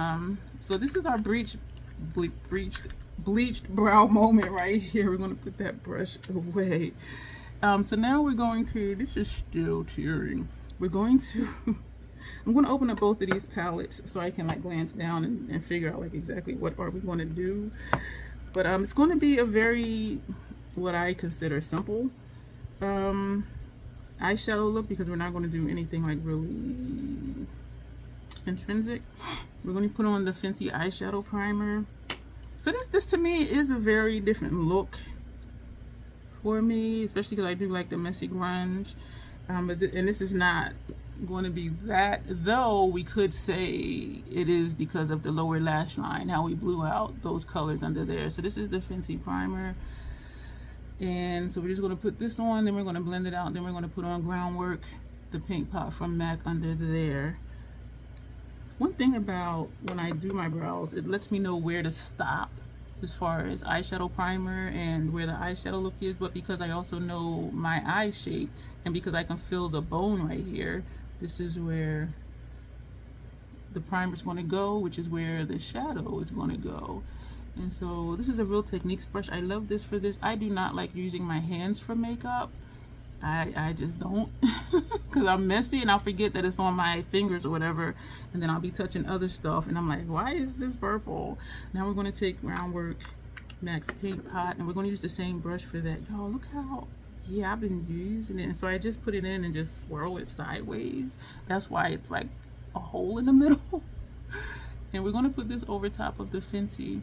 so this is our bleached brow moment right here. We're gonna put that brush away. So now we're going to. This is still tearing. We're going to. I'm going to open up both of these palettes so I can like glance down and figure out like exactly what are we going to do. But it's going to be a very, what I consider simple eyeshadow look, because we're not going to do anything like really intrinsic. We're going to put on the Fenty eyeshadow primer. So this to me is a very different look for me, especially because I do like the messy grunge. And this is not going to be that, though we could say it is because of the lower lash line, how we blew out those colors under there. So this is the Fenty primer, and so we're just going to put this on, then we're going to blend it out, then we're going to put on Groundwork, the pink pot from MAC, under there. One thing about when I do my brows, it lets me know where to stop as far as eyeshadow primer and where the eyeshadow look is. But because I also know my eye shape, and because I can feel the bone right here, this is where the primer is going to go, which is where the shadow is going to go. And so this is a Real Techniques brush. I love this for this. I do not like using my hands for makeup. I just don't, because I'm messy and I'll forget that it's on my fingers or whatever, and then I'll be touching other stuff and I'm like, why is this purple? Now we're going to take Groundwork MAC's paint pot, and we're going to use the same brush for that. Y'all, look how, yeah, I've been using it. And so I just put it in and just swirl it sideways. That's why it's like a hole in the middle. And we're going to put this over top of the Fenty.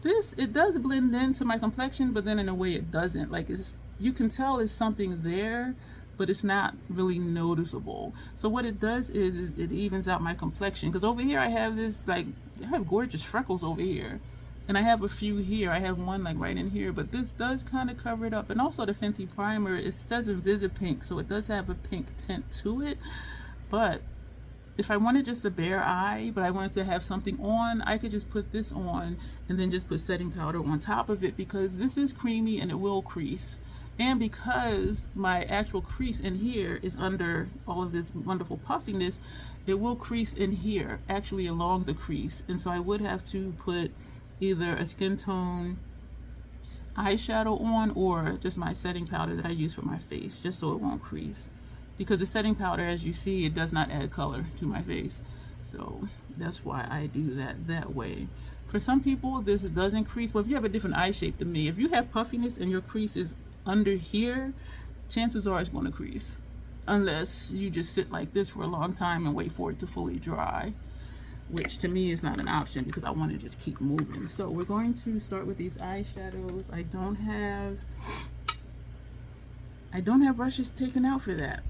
This, it does blend into my complexion, but then in a way it doesn't. Like, it's, you can tell there's something there, but it's not really noticeable. So what it does is it evens out my complexion. Because over here I have this, like, I have gorgeous freckles over here. And I have a few here. I have one like right in here, but this does kind of cover it up. And also the Fenty primer, it says Invisipink, so it does have a pink tint to it. But if I wanted just a bare eye, but I wanted to have something on, I could just put this on and then just put setting powder on top of it, because this is creamy and it will crease. And because my actual crease in here is under all of this wonderful puffiness, it will crease in here, actually along the crease. And so I would have to put either a skin tone eyeshadow on or just my setting powder that I use for my face, just so it won't crease. Because the setting powder, as you see, it does not add color to my face. So that's why I do that way. For some people, this doesn't crease. Well, if you have a different eye shape than me, if you have puffiness and your crease is under here, chances are it's going to crease. Unless you just sit like this for a long time and wait for it to fully dry, which to me is not an option because I want to just keep moving. So we're going to start with these eyeshadows. I don't have brushes taken out for that,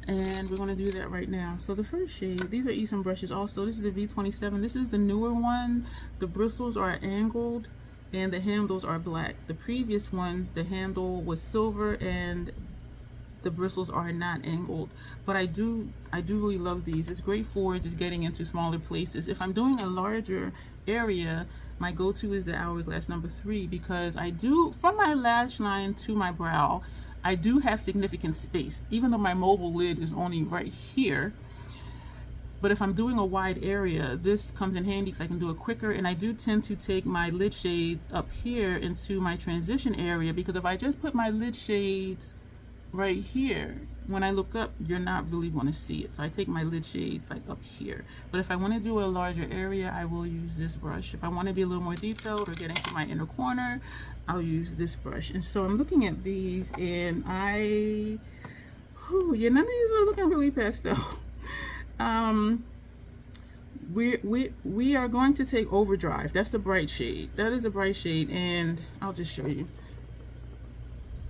and we're going to do that right now. So the first shade, these are Esom brushes also. This is the V27. This is the newer one. The bristles are angled and the handles are black. The previous ones, the handle was silver and the bristles are not angled. But I do really love these. It's great for just getting into smaller places. If I'm doing a larger area, my go-to is the Hourglass number 3, because I do, from my lash line to my brow, I do have significant space. Even though my mobile lid is only right here, But if I'm doing a wide area, this comes in handy because I can do it quicker. And I do tend to take my lid shades up here into my transition area, because if I just put my lid shades right here, when I look up, you're not really going to see it. So I take my lid shades like up here. But if I want to do a larger area, I will use this brush. If I want to be a little more detailed or get into my inner corner, I'll use this brush. And so I'm looking at these, and yeah, none of these are looking really pastel. We are going to take Overdrive. That's the bright shade. That is a bright shade, and I'll just show you.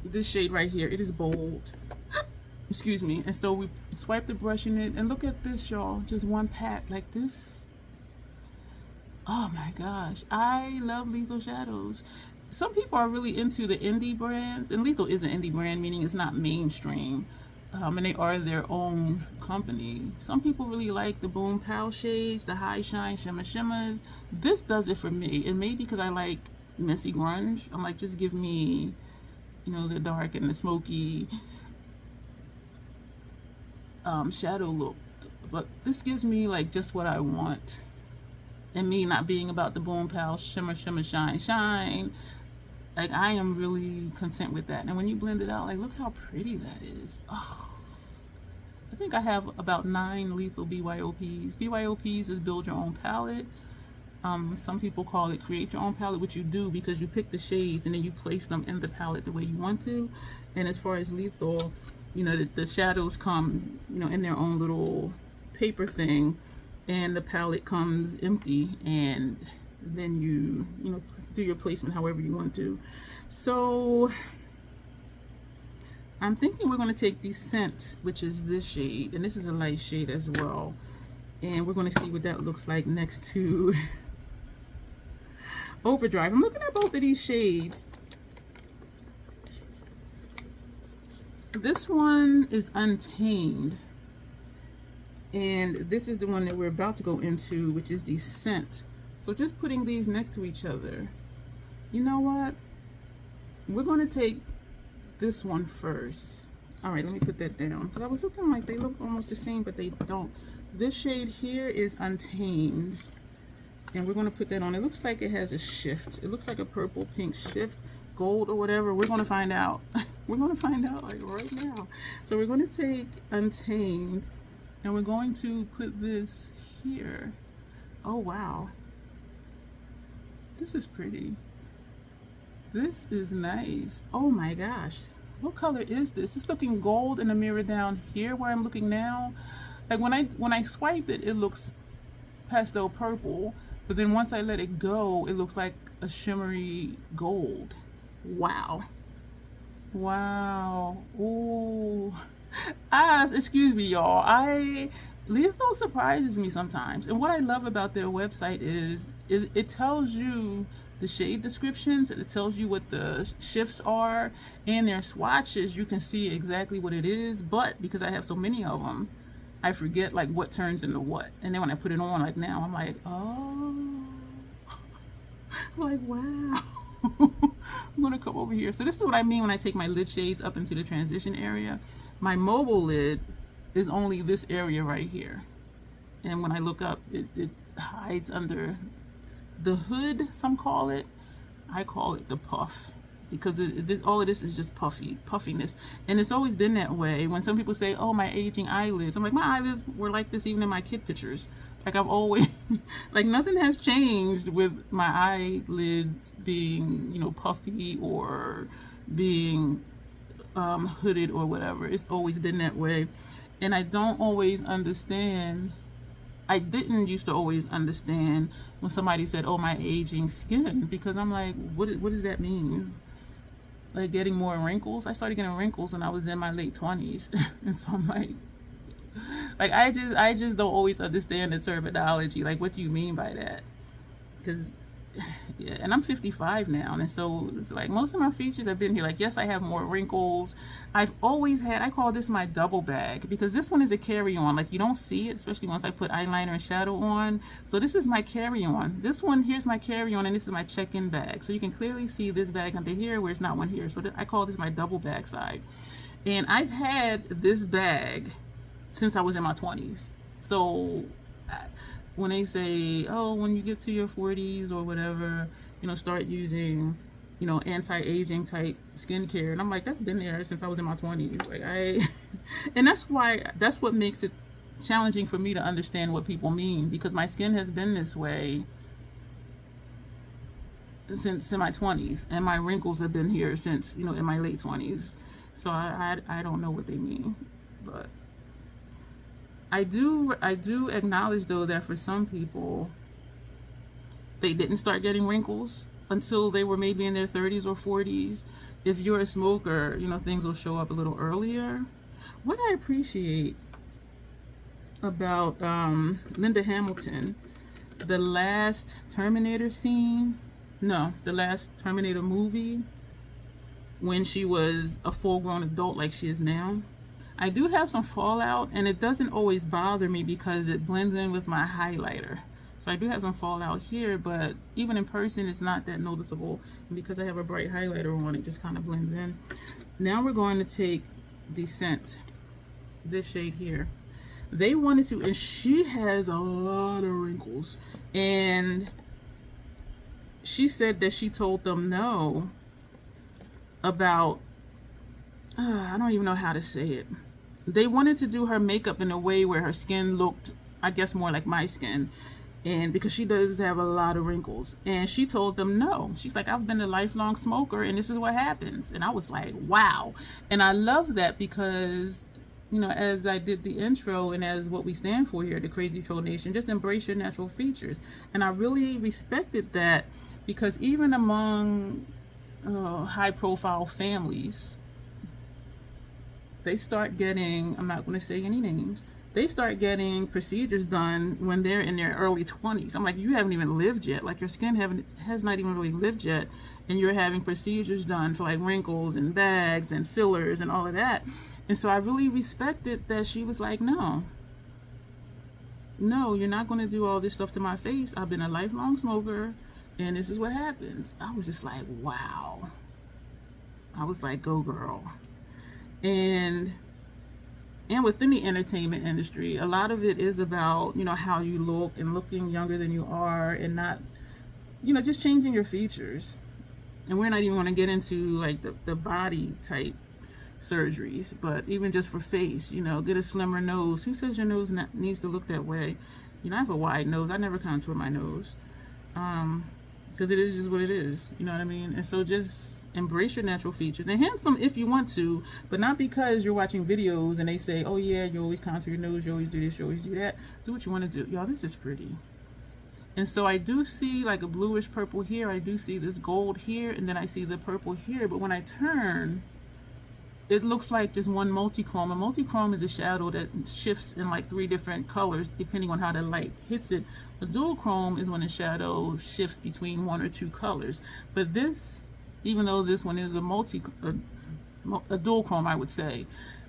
This shade right here, it is bold. Excuse me. And so we swipe the brush in it, and look at this, y'all. Just one pat like this. Oh my gosh, I love Lethal Shadows. Some people are really into the indie brands, and Lethal is an indie brand, meaning it's not mainstream. And they are their own company. Some people really like the Boom Pow shades, the High Shine Shimmer Shimmers. This does it for me, and maybe because I like messy grunge, I'm like, just give me, you know, the dark and the smoky shadow look. But this gives me like just what I want, and me not being about the Boom Pow Shimmer Shimmer Shine Shine. Like, I am really content with that. And when you blend it out, like, look how pretty that is. Oh, I think I have about 9 Lethal BYOPs. BYOPs is build your own palette. Some people call it create your own palette, which you do because you pick the shades and then you place them in the palette the way you want to. And as far as Lethal, you know, the shadows come, you know, in their own little paper thing, and the palette comes empty, and then you know, do your placement however you want to. So I'm thinking we're going to take Descent, which is this shade, and this is a light shade as well, and we're going to see what that looks like next to Overdrive. I'm looking at both of these shades. This one is Untamed, and this is the one that we're about to go into, which is Descent. So just putting these next to each other, you know what? We're going to take this one first. All right, let me put that down, because I was looking like they look almost the same, but they don't. This shade here is Untamed, and we're going to put that on. It looks like it has a shift. It looks like a purple pink shift, gold or whatever. We're going to find out. We're going to find out like right now. So we're going to take Untamed, and we're going to put this here. Oh wow, this is pretty. This is nice. Oh my gosh, what color is this? It's looking gold in the mirror down here where I'm looking now. Like when I swipe it, it looks pastel purple, but then once I let it go, it looks like a shimmery gold. Wow. Wow. Ooh. Excuse me, y'all. Lethal surprises me sometimes, and what I love about their website is it tells you the shade descriptions, it tells you what the shifts are, and their swatches, you can see exactly what it is. But because I have so many of them, I forget like what turns into what, and then when I put it on, like now, I'm like, oh, I'm like, wow. I'm gonna come over here. So this is what I mean when I take my lid shades up into the transition area. My mobile lid is only this area right here, and when I look up, it hides under the hood, some call it. I call it the puff, because all of this is just puffiness, and it's always been that way. When some people say, oh, my aging eyelids, I'm like, my eyelids were like this even in my kid pictures. Like, I've always like, nothing has changed with my eyelids being, you know, puffy or being hooded or whatever. It's always been that way, and I don't always understand. I didn't used to always understand when somebody said, oh, my aging skin, because I'm like, what does that mean? Like getting more wrinkles? I started getting wrinkles when I was in my late 20s. And so I'm like I just don't always understand the terminology. Like, what do you mean by that? Because yeah, and I'm 55 now, and so it's like most of my features have been here. Like, yes, I have more wrinkles. I've always had, I call this my double bag, because this one is a carry-on. Like, you don't see it, especially once I put eyeliner and shadow on. So this is my carry-on. This one here's my carry-on, and this is my check-in bag. So you can clearly see this bag under here where it's not one here. So I call this my double bag side. And I've had this bag since I was in my 20s. So when they say, oh, when you get to your 40s or whatever, start using, anti-aging type skincare. And I'm like, that's been there since I was in my 20s. Like and that's what makes it challenging for me to understand what people mean, because my skin has been this way since in my 20s, and my wrinkles have been here since, in my late 20s. So I don't know what they mean, but I do acknowledge though that for some people, they didn't start getting wrinkles until they were maybe in their 30s or 40s. If you're a smoker, things will show up a little earlier. What I appreciate about Linda Hamilton, the last Terminator movie, when she was a full-grown adult like she is now, I do have some fallout, and it doesn't always bother me because it blends in with my highlighter. So I do have some fallout here, but even in person, it's not that noticeable. And because I have a bright highlighter on, it just kind of blends in. Now we're going to take Descent, this shade here. They wanted to, and she has a lot of wrinkles. And she said that she told them no about, I don't even know how to say it. They wanted to do her makeup in a way where her skin looked, I guess, more like my skin. And because she does have a lot of wrinkles. And she told them no. She's like, I've been a lifelong smoker and this is what happens. And I was like, wow. And I love that because, as I did the intro and as what we stand for here, the Crazy Troll Nation, just embrace your natural features. And I really respected that, because even among high profile families, they start getting, I'm not going to say any names, they start getting procedures done when they're in their early 20s. I'm like, you haven't even lived yet. Like, your skin has not even really lived yet, and you're having procedures done for like wrinkles and bags and fillers and all of that. And so I really respected that she was like, no, you're not going to do all this stuff to my face. I've been a lifelong smoker, and this is what happens. I was just like, wow. I was like, go girl. And within the entertainment industry, a lot of it is about, how you look and looking younger than you are, and not, just changing your features. And we're not even going to get into like the body type surgeries, but even just for face, get a slimmer nose. Who says your nose needs to look that way? I have a wide nose. I never contour my nose, because it is just what it is. You know what I mean? And so just embrace your natural features, and handsome if you want to, but not because you're watching videos and they say, oh yeah, you always contour your nose, you always do this, you always do that. Do what you want to do. Y'all, this is pretty. And so I do see like a bluish purple here. I do see this gold here, and then I see the purple here. But when I turn, it looks like just one multichrome. A multichrome is a shadow that shifts in like 3 different colors depending on how the light hits it. A dual chrome is when the shadow shifts between 1 or 2 colors. But this, even though this one is a dual chrome, I would say,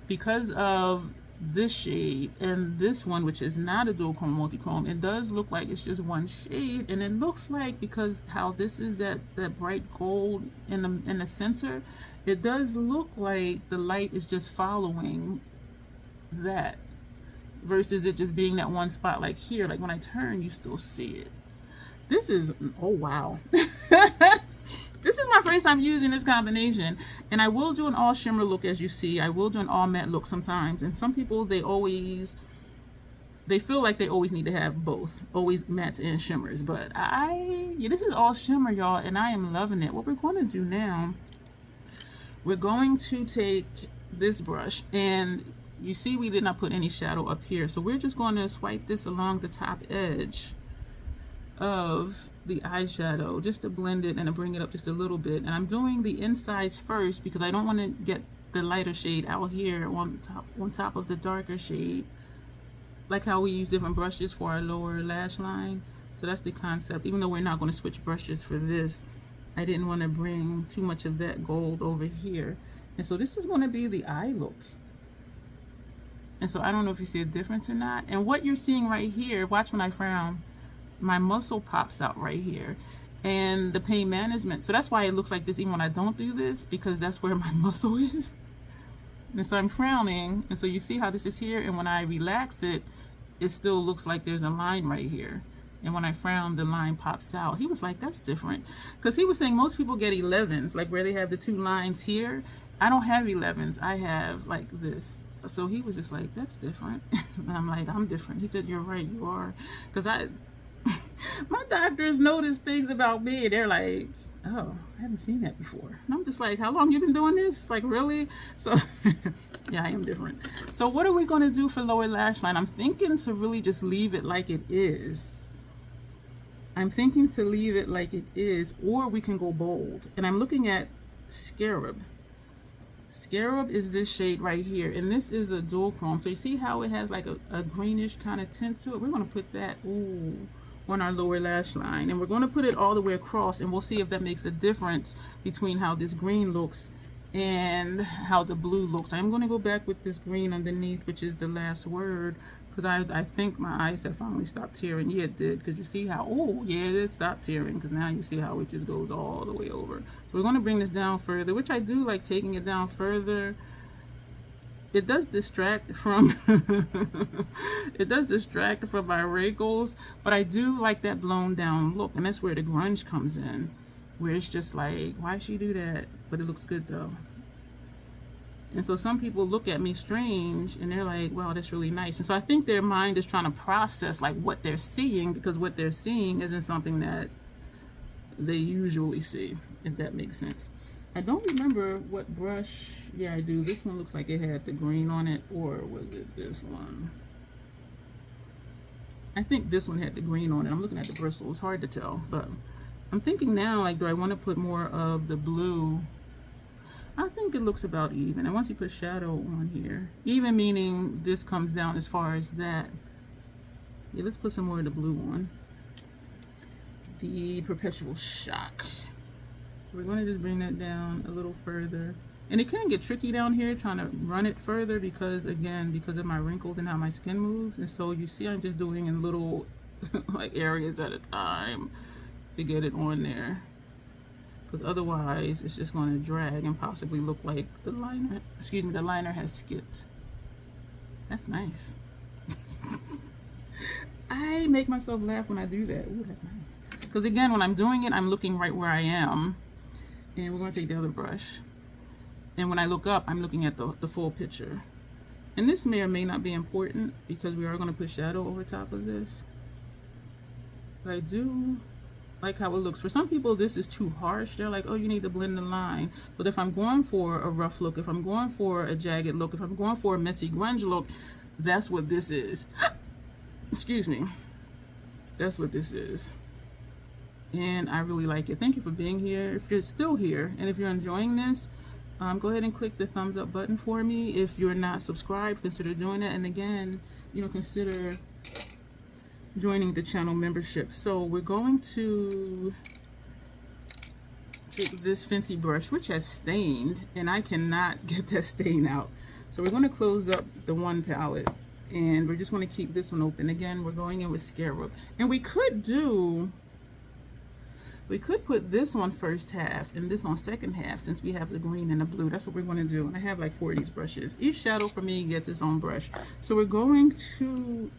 because of this shade and this one, which is not a dual chrome, multi-chrome, it does look like it's just one shade. And it looks like, because how this is that bright gold in the center, it does look like the light is just following that, versus it just being that one spot. Like here, like when I turn, you still see it. This is, oh wow. This is my first time using this combination, and I will do an all shimmer look, as you see. I will do an all matte look sometimes, and some people, they feel like they always need to have both, always mattes and shimmers. But this is all shimmer, y'all, and I am loving it. What we're going to do now, we're going to take this brush, and you see we did not put any shadow up here, so we're just going to swipe this along the top edge of the eyeshadow just to blend it and to bring it up just a little bit. And I'm doing the insides first because I don't want to get the lighter shade out here on top of the darker shade, like how we use different brushes for our lower lash line. So that's the concept. Even though we're not going to switch brushes for this, I didn't want to bring too much of that gold over here. And so this is going to be the eye look. And so I don't know if you see a difference or not. And what you're seeing right here, watch when I frown, my muscle pops out right here, and the pain management. So that's why it looks like this even when I don't do this, because that's where my muscle is. And so I'm frowning, and so you see how this is here, and when I relax it, it still looks like there's a line right here. And when I frown, the line pops out. He was like, that's different. Because he was saying most people get 11s, like where they have the two lines here. I don't have 11s. I have like this. So he was just like, that's different. And I'm like, I'm different. He said, you're right, you are. Because my doctors notice things about me. They're like, oh, I haven't seen that before. And I'm just like, how long you been doing this? Like, really? So, yeah, I am different. So what are we going to do for lower lash line? I'm thinking to really just leave it like it is. I'm thinking to leave it like it is, or we can go bold. And I'm looking at Scarab. Scarab is this shade right here, and this is a dual chrome. So you see how it has like a greenish kind of tint to it? We're going to put that on our lower lash line, and we're going to put it all the way across, and we'll see if that makes a difference between how this green looks and how the blue looks. I'm going to go back with this green underneath, which is the last word, because I think my eyes have finally stopped tearing. Yeah, it did, because you see how, oh yeah, it stopped tearing, because now you see how it just goes all the way over. So we're going to bring this down further, which I do like taking it down further. It does distract from it does distract from my wrinkles, but I do like that blown down look, and that's where the grunge comes in, where it's just like, why she do that? But it looks good though. And so some people look at me strange and they're like, wow, that's really nice. And so I think their mind is trying to process like what they're seeing, because what they're seeing isn't something that they usually see, if that makes sense. I don't remember what brush. Yeah, I do. This one looks like it had the green on it, or was it this one? I think this one had the green on it. I'm looking at the bristles. Hard to tell, but I'm thinking now, like, do I want to put more of the blue? I think it looks about even. And once you put shadow on here, even meaning this comes down as far as that. Yeah, let's put some more of the blue on. The Perpetual Shock. So we're going to just bring that down a little further. And it can get tricky down here trying to run it further because, again, because of my wrinkles and how my skin moves. And so you see I'm just doing in little like areas at a time to get it on there. Because otherwise it's just going to drag and possibly look like the liner, excuse me, the liner has skipped. That's nice. I make myself laugh when I do that. Ooh, that's nice. Because again, when I'm doing it, I'm looking right where I am. And we're going to take the other brush. And when I look up, I'm looking at the full picture. And this may or may not be important because we are going to put shadow over top of this. But I do like how it looks. For some people, this is too harsh. They're like, oh, you need to blend the line. But if I'm going for a rough look, if I'm going for a jagged look, if I'm going for a messy grunge look, that's what this is. Excuse me. That's what this is. And I really like it. Thank you for being here. If you're still here and if you're enjoying this, go ahead and click the thumbs up button for me. If you're not subscribed, consider doing that. And again, consider joining the channel membership. So we're going to take this fancy brush, which has stained, and I cannot get that stain out. So we're going to close up the one palette, and we're just going to keep this one open. Again, we're going in with Scarab. And we could put this on first half and this on second half, since we have the green and the blue. That's what we're going to do. And I have like 4 of these brushes. Each shadow for me gets its own brush. So we're going to,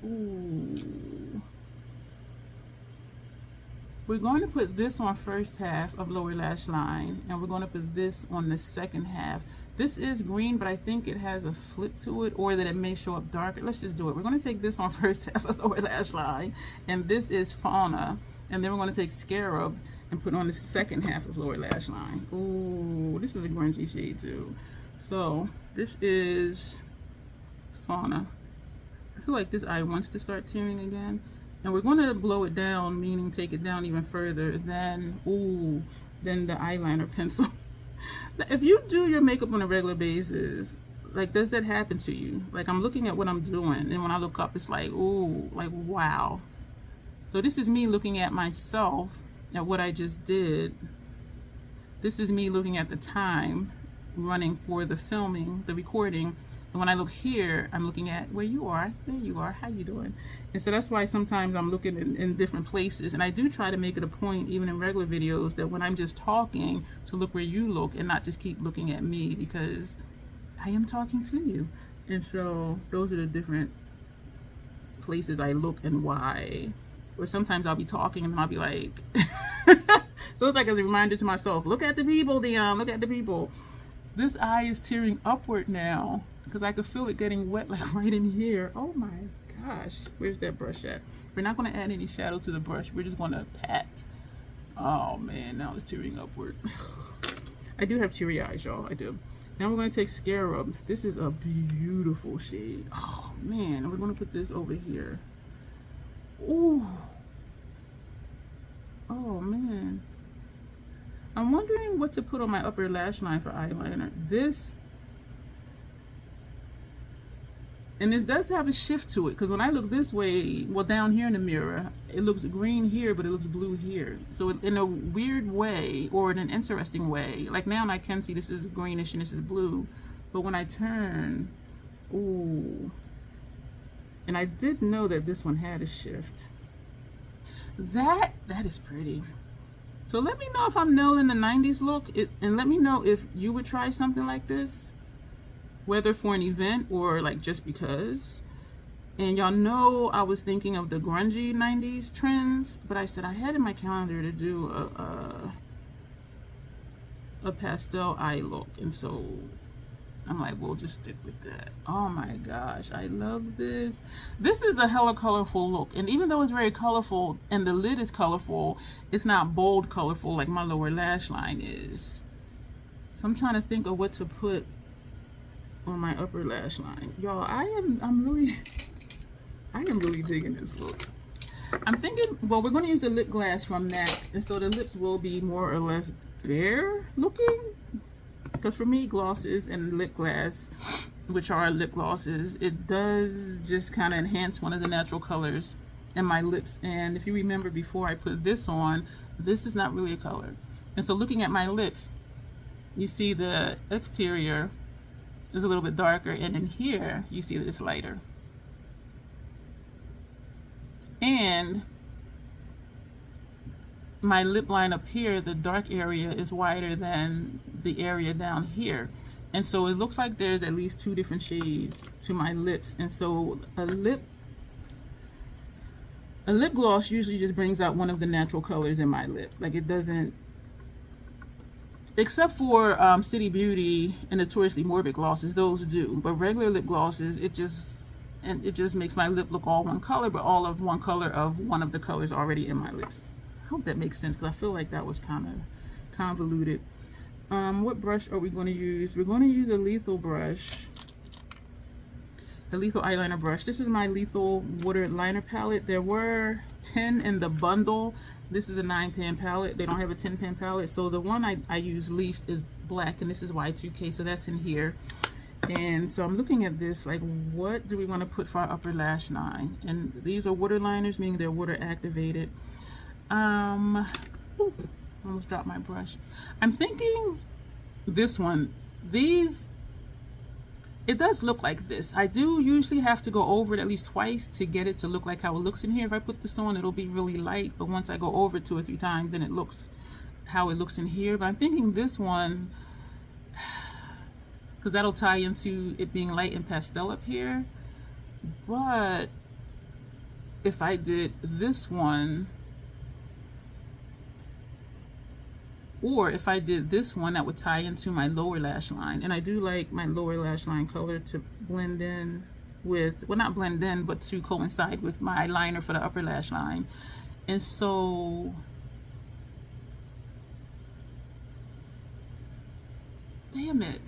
we're going to put this on first half of lower lash line, and we're going to put this on the second half. This is green, but I think it has a flip to it, or that it may show up darker. Let's just do it. We're going to take this on first half of lower lash line, and this is Fauna. And then we're going to take Scarab and put on the second half of lower lash line. Ooh, this is a grungy shade too. So this is Fauna. I feel like this eye wants to start tearing again. And we're going to blow it down, meaning take it down even further than, than the eyeliner pencil. If you do your makeup on a regular basis, like, does that happen to you? Like, I'm looking at what I'm doing, and when I look up, it's like, ooh, like, wow. So this is me looking at myself, at what I just did. This is me looking at the time running for the filming, the recording. And when I look here, I'm looking at where you are. There you are. How you doing? And so that's why sometimes I'm looking in different places. And I do try to make it a point, even in regular videos, that when I'm just talking, to look where you look and not just keep looking at me, because I am talking to you. And so those are the different places I look and why. Or sometimes I'll be talking and I'll be like, so it's like as a reminder to myself, look at the people, Dion, look at the people. This eye is tearing upward now because I could feel it getting wet like right in here. Oh my gosh, where's that brush at? We're not going to add any shadow to the brush. We're just going to pat. Oh man, now it's tearing upward. I do have teary eyes, y'all. I do. Now we're going to take Scarab. This is a beautiful shade. Oh man, we're going to put this over here. Ooh. Oh man. I'm wondering what to put on my upper lash line for eyeliner. This, and this does have a shift to it, because when I look this way, well, down here in the mirror, it looks green here, but it looks blue here. So in a weird way, or in an interesting way, like now I can see this is greenish and this is blue, but when I turn, ooh, and I did know that this one had a shift. That is pretty. So let me know if I'm nailing the 90s look, and let me know if you would try something like this, whether for an event or like just because. And y'all know I was thinking of the grungy 90s trends, but I said I had in my calendar to do a pastel eye look, and so I'm like, we'll just stick with that. Oh my gosh, I love this. This is a hella colorful look, and even though it's very colorful and the lid is colorful, it's not bold colorful like my lower lash line is. So I'm trying to think of what to put on my upper lash line. Y'all, I'm really digging this look. I'm thinking, well, we're going to use the lip glass from MAC, and so the lips will be more or less bare looking. Because for me, glosses and lip glass, which are lip glosses, it does just kind of enhance one of the natural colors in my lips. And if you remember before I put this on, this is not really a color. And so looking at my lips, you see the exterior is a little bit darker, and in here you see that it's lighter. And my lip line up here, the dark area is wider than the area down here, and so it looks like there's at least 2 different shades to my lips. And so a lip gloss usually just brings out one of the natural colors in my lip. Like, it doesn't, except for City Beauty and Notoriously Morbid glosses, those do, but regular lip glosses, it just makes my lip look all one color, but all of one color of one of the colors already in my lips. I hope that makes sense, because I feel like that was kind of convoluted. What brush are we going to use? We're going to use a lethal brush, a lethal eyeliner brush. This is my lethal water liner palette. There were 10 in the bundle. This is a 9-pan palette. They don't have a 10-pan palette, so the one I use least is black, and this is Y2K, so that's in here. And so I'm looking at this like, what do we want to put for our upper lash line? And these are water liners, meaning they're water activated. Ooh, almost dropped my brush. I'm thinking this one. These, it does look like this. I do usually have to go over it at least twice to get it to look like how it looks in here. If I put this on, it'll be really light, but once I go over it 2 or 3 times, then it looks how it looks in here. But I'm thinking this one, because that'll tie into it being light and pastel up here. But if I did this one, or if I did this one, that would tie into my lower lash line. And I do like my lower lash line color to blend in with, well, not blend in, but to coincide with my liner for the upper lash line. And so damn it.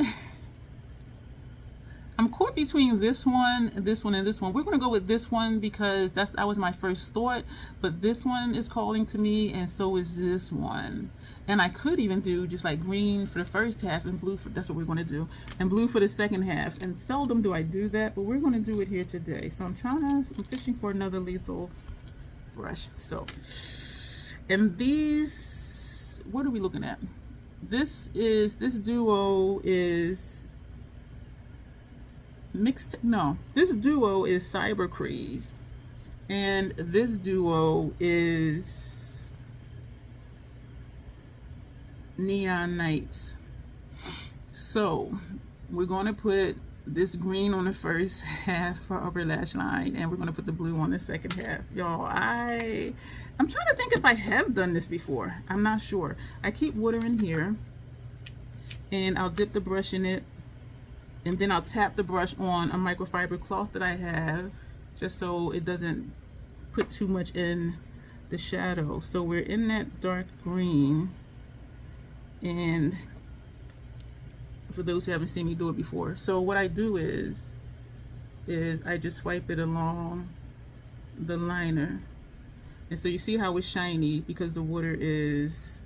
I'm caught between this one, and this one. We're gonna go with this one because that was my first thought, but this one is calling to me, and so is this one. And I could even do just like green for the first half and blue for, that's what we're gonna do, and blue for the second half. And seldom do I do that, but we're gonna do it here today. So I'm fishing for another lethal brush. So, and these, what are we looking at? This duo is mixed, no, this duo is Cyber Craze, and this duo is Neon Nights. So we're going to put this green on the first half for upper lash line, and we're going to put the blue on the second half. Y'all, I'm trying to think if I have done this before. I'm not sure. I keep water in here, and I'll dip the brush in it, and then I'll tap the brush on a microfiber cloth that I have, just so it doesn't put too much in the shadow. So we're in that dark green, and for those who haven't seen me do it before, so what I do is I just swipe it along the liner, and so you see how it's shiny because the water is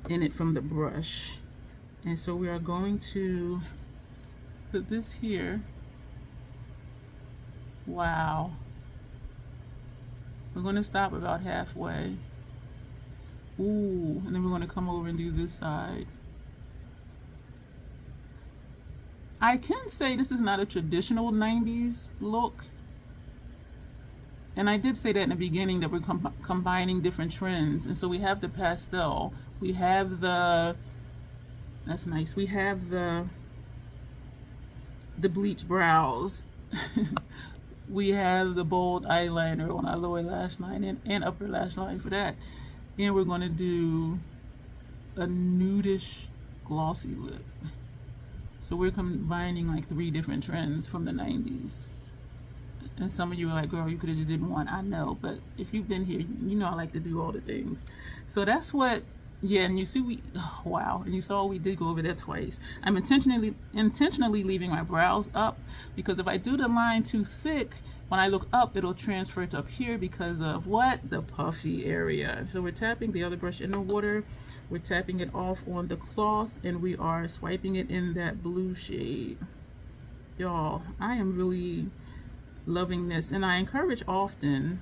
in it from the brush. And so we are going to put this here. Wow. We're going to stop about halfway. Ooh, and then we're going to come over and do this side. I can say this is not a traditional 90s look. And I did say that in the beginning, that we're combining different trends. And so we have the pastel. We have the, that's nice. We have the bleach brows. We have the bold eyeliner on our lower lash line and upper lash line for that. And we're going to do a nudish glossy lip. So we're combining like 3 different trends from the 90s. And some of you are like, girl, you could have just did one. I know, but if you've been here, you know I like to do all the things. So that's what, yeah, and you see wow, and you saw we did go over that twice. I'm intentionally leaving my brows up, because if I do the line too thick, when I look up, it'll transfer to up here because of what? The puffy area. So we're tapping the other brush in the water. We're tapping it off on the cloth, and we are swiping it in that blue shade. Y'all, I am really loving this, and I encourage often,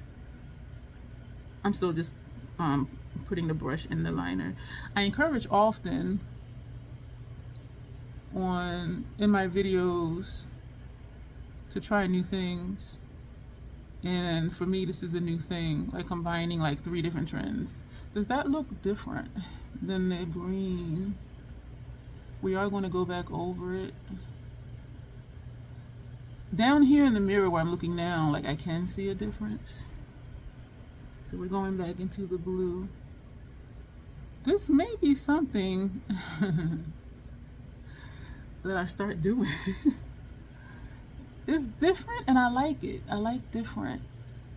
I'm still just putting the brush in the liner. I encourage often in my videos to try new things, and for me this is a new thing, like combining like 3 different trends. Does that look different than the green? We are going to go back over it. Down here in the mirror where I'm looking now, like I can see a difference. So we're going back into the blue. This may be something that I start doing. It's different and I like it. I like different.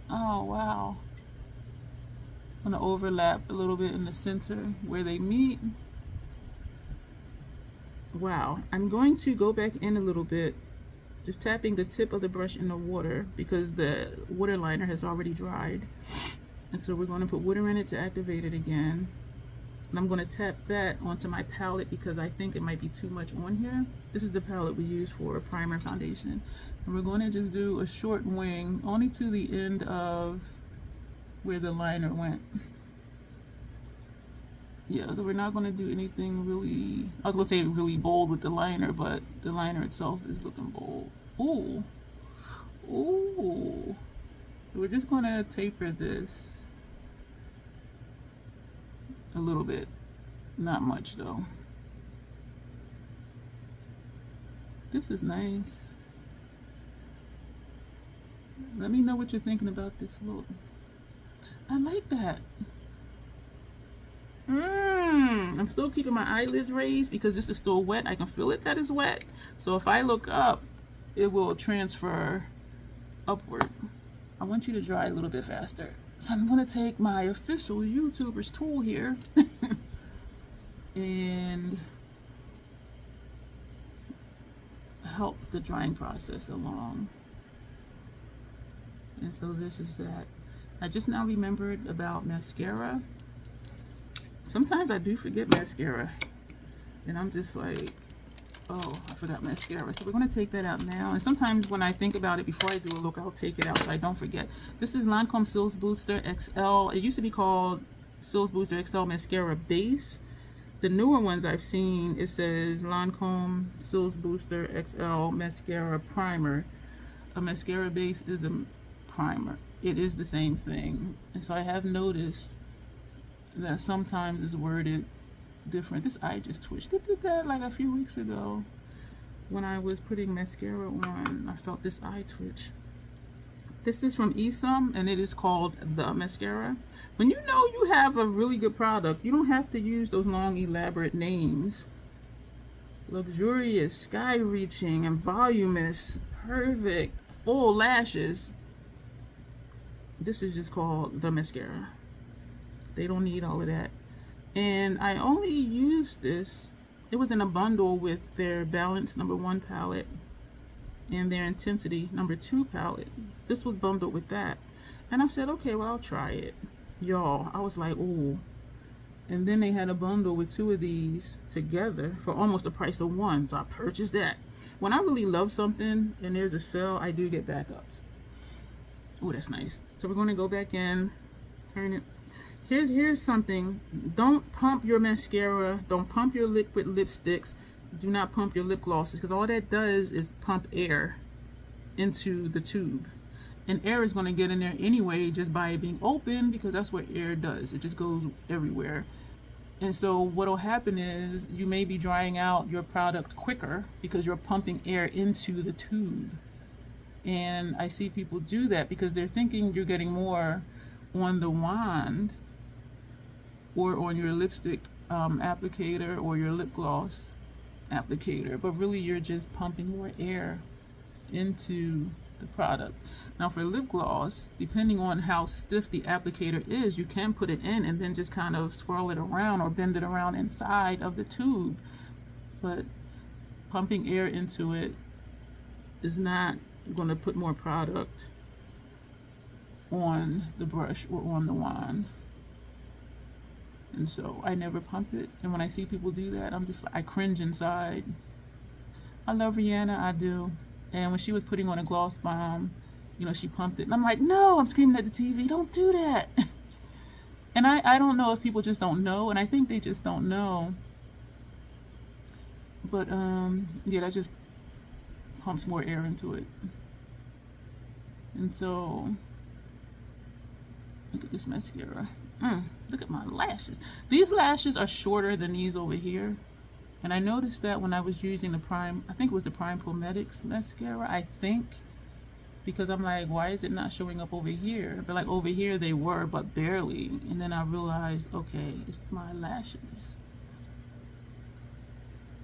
Oh, wow. I'm gonna overlap a little bit in the center where they meet. Wow. I'm going to go back in a little bit, just tapping the tip of the brush in the water because the water liner has already dried. And so we're going to put water in it to activate it again. And I'm going to tap that onto my palette because I think it might be too much on here. This is the palette we use for primer foundation. And we're going to just do a short wing only to the end of where the liner went. Yeah, so we're not going to do anything really, I was going to say really bold with the liner, but the liner itself is looking bold. Ooh. Ooh. We're just going to taper this a little bit. Not much though. This is nice. Let me know what you're thinking about this look. I like that. I'm still keeping my eyelids raised because this is still wet. I can feel it that is wet. So if I look up, it will transfer upward. I want you to dry a little bit faster. So I'm going to take my official YouTuber's tool here and help the drying process along. And so this is that. I just now remembered about mascara. Sometimes I do forget mascara. And I'm just like, oh, I forgot mascara. So we're going to take that out now. And sometimes when I think about it before I do a look, I'll take it out so I don't forget. This is Lancome Cils Booster XL. It used to be called Cils Booster XL Mascara Base. The newer ones I've seen, it says Lancome Cils Booster XL Mascara Primer. A mascara base is a primer. It is the same thing. And so I have noticed that sometimes it's worded different. This eye just twitched. It did that like a few weeks ago. when I was putting mascara on, I felt this eye twitch. This is from Esum, and it is called the mascara. When you know you have a really good product, you don't have to use those long, elaborate names. Luxurious, sky-reaching, and voluminous, perfect, full lashes. This is just called the mascara. They don't need all of that. And I only used this. It was in a bundle with their Balance #1 palette and their Intensity #2 palette. This was bundled with that. And I said, okay, well, I'll try it. Y'all, I was like, ooh. And then they had a bundle with 2 of these together for almost the price of one. So I purchased that. When I really love something and there's a sale, I do get backups. Oh, that's nice. So we're going to go back in, turn it. Here's something. Don't pump your mascara. Don't pump your liquid lipsticks. Do not pump your lip glosses, because all that does is pump air into the tube. And air is going to get in there anyway just by it being open, because that's what air does. It just goes everywhere. And so what will happen is you may be drying out your product quicker because you're pumping air into the tube. And I see people do that because they're thinking you're getting more on the wand or on your lipstick applicator or your lip gloss applicator, but really you're just pumping more air into the product. Now for lip gloss, depending on how stiff the applicator is, you can put it in and then just kind of swirl it around or bend it around inside of the tube, but pumping air into it is not going to put more product on the brush or on the wand. And so I never pump it, and when I see people do that, I'm just like, I cringe inside. I love Rihanna, I do. And when she was putting on a gloss bomb, you know, she pumped it, and I'm like, no, I'm screaming at the TV, don't do that. And I don't know if people just don't know, and I think they just don't know. But yeah, that just pumps more air into it. And so look at this mascara. Look at my lashes. These lashes are shorter than these over here. And I noticed that when I was using the Prime, I think it was the Prime Pometics mascara, I think. Because I'm like, why is it not showing up over here? But like over here they were, but barely. And then I realized, okay, it's my lashes.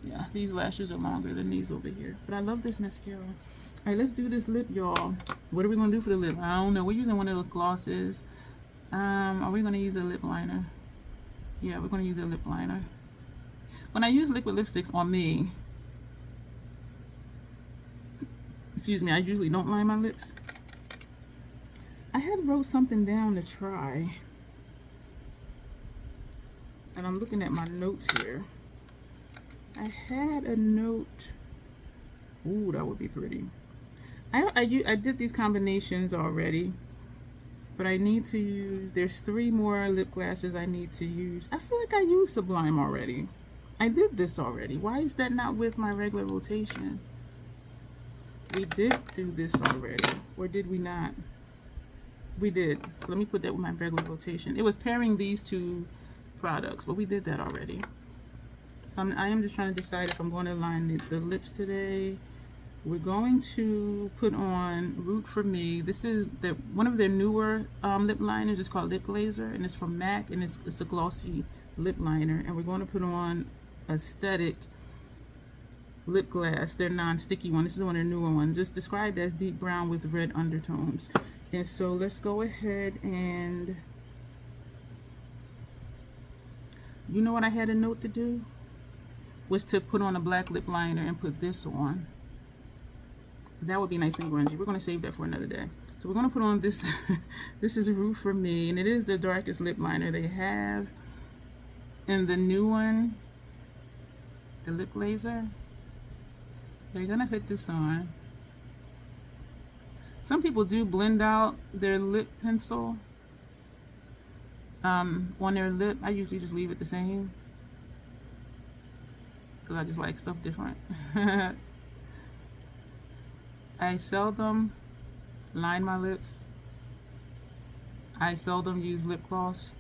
Yeah, these lashes are longer than these over here. But I love this mascara. All right, let's do this lip, y'all. What are we gonna do for the lip? I don't know. We're using one of those glosses. Are we gonna use a lip liner? Yeah, we're gonna use a lip liner. When I use liquid lipsticks on me, excuse me, I usually don't line my lips. I had wrote something down to try, and I'm looking at my notes here. I had a note. Ooh, that would be pretty. I did these combinations already, but I need to use, there's 3 more lip glosses I need to use. I feel like I used Sublime already. I did this already. Why is that not with my regular rotation? We did do this already, or did we not? We did. So let me put that with my regular rotation. It was pairing these 2 products, but we did that already. So I am just trying to decide if I'm going to line the lips today. We're going to put on Root for Me. This is one of their newer lip liners. It's called Lip Glazer, and it's from MAC, and it's a glossy lip liner. And we're going to put on Aesthetic Lip Glass, their non-sticky one. This is one of their newer ones. It's described as deep brown with red undertones. And so let's go ahead and, you know what I had a note to do? Was to put on a black lip liner and put this on. That would be nice and grungy. We're going to save that for another day. So we're going to put on this. This is Root for Me, and it is the darkest lip liner they have. And the new one, the Lip Glazer, they're going to put this on. Some people do blend out their lip pencil on their lip. I usually just leave it the same, because I just like stuff different. I seldom line my lips. I seldom use lip gloss.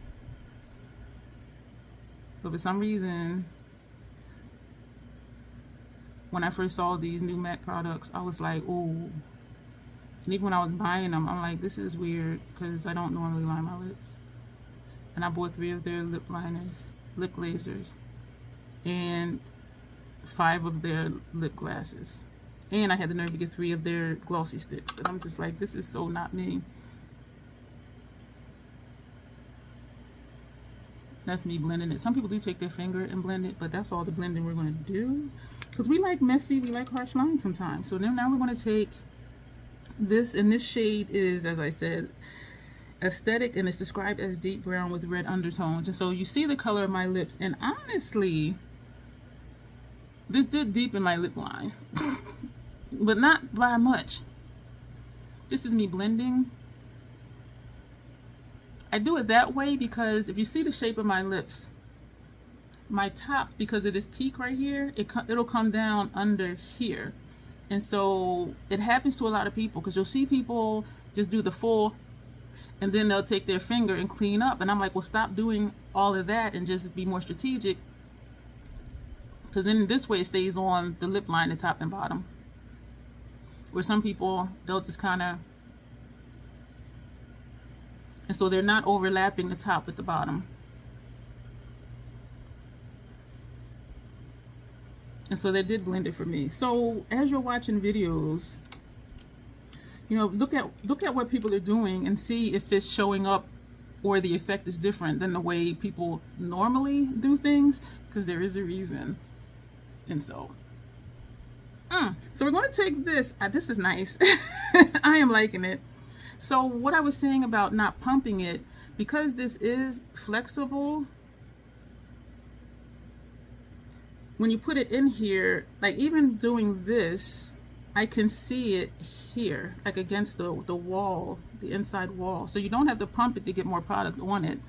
But for some reason, when I first saw these new MAC products, I was like, oh. And even when I was buying them, I'm like, this is weird because I don't normally line my lips. And I bought 3 of their lip liners, lip lasers, and 5 of their lip glasses. And I had the nerve to get 3 of their glossy sticks. And I'm just like, this is so not me. That's me blending it. Some people do take their finger and blend it, but that's all the blending we're going to do. Because we like messy, we like harsh lines sometimes. So then now we're going to take this, and this shade is, as I said, aesthetic, and it's described as deep brown with red undertones. And so you see the color of my lips, and honestly, this did deepen my lip line, but not by much. This is me blending. I do it that way because if you see the shape of my lips, my top, because of this peak right here, it'll come down under here. And so it happens to a lot of people, because you'll see people just do the full, and then they'll take their finger and clean up. And I'm like, well, stop doing all of that and just be more strategic. Because then this way it stays on the lip line, the top and bottom. Where some people, they'll just kind of, and so they're not overlapping the top with the bottom. And so they did blend it for me. So as you're watching videos, you know, look at what people are doing and see if it's showing up or the effect is different than the way people normally do things, because there is a reason. And so so we're going to take this. This is nice. I am liking it. So what I was saying about not pumping it, because this is flexible, when you put it in here, like even doing this, I can see it here, like against the wall, the inside wall. So you don't have to pump it to get more product on it.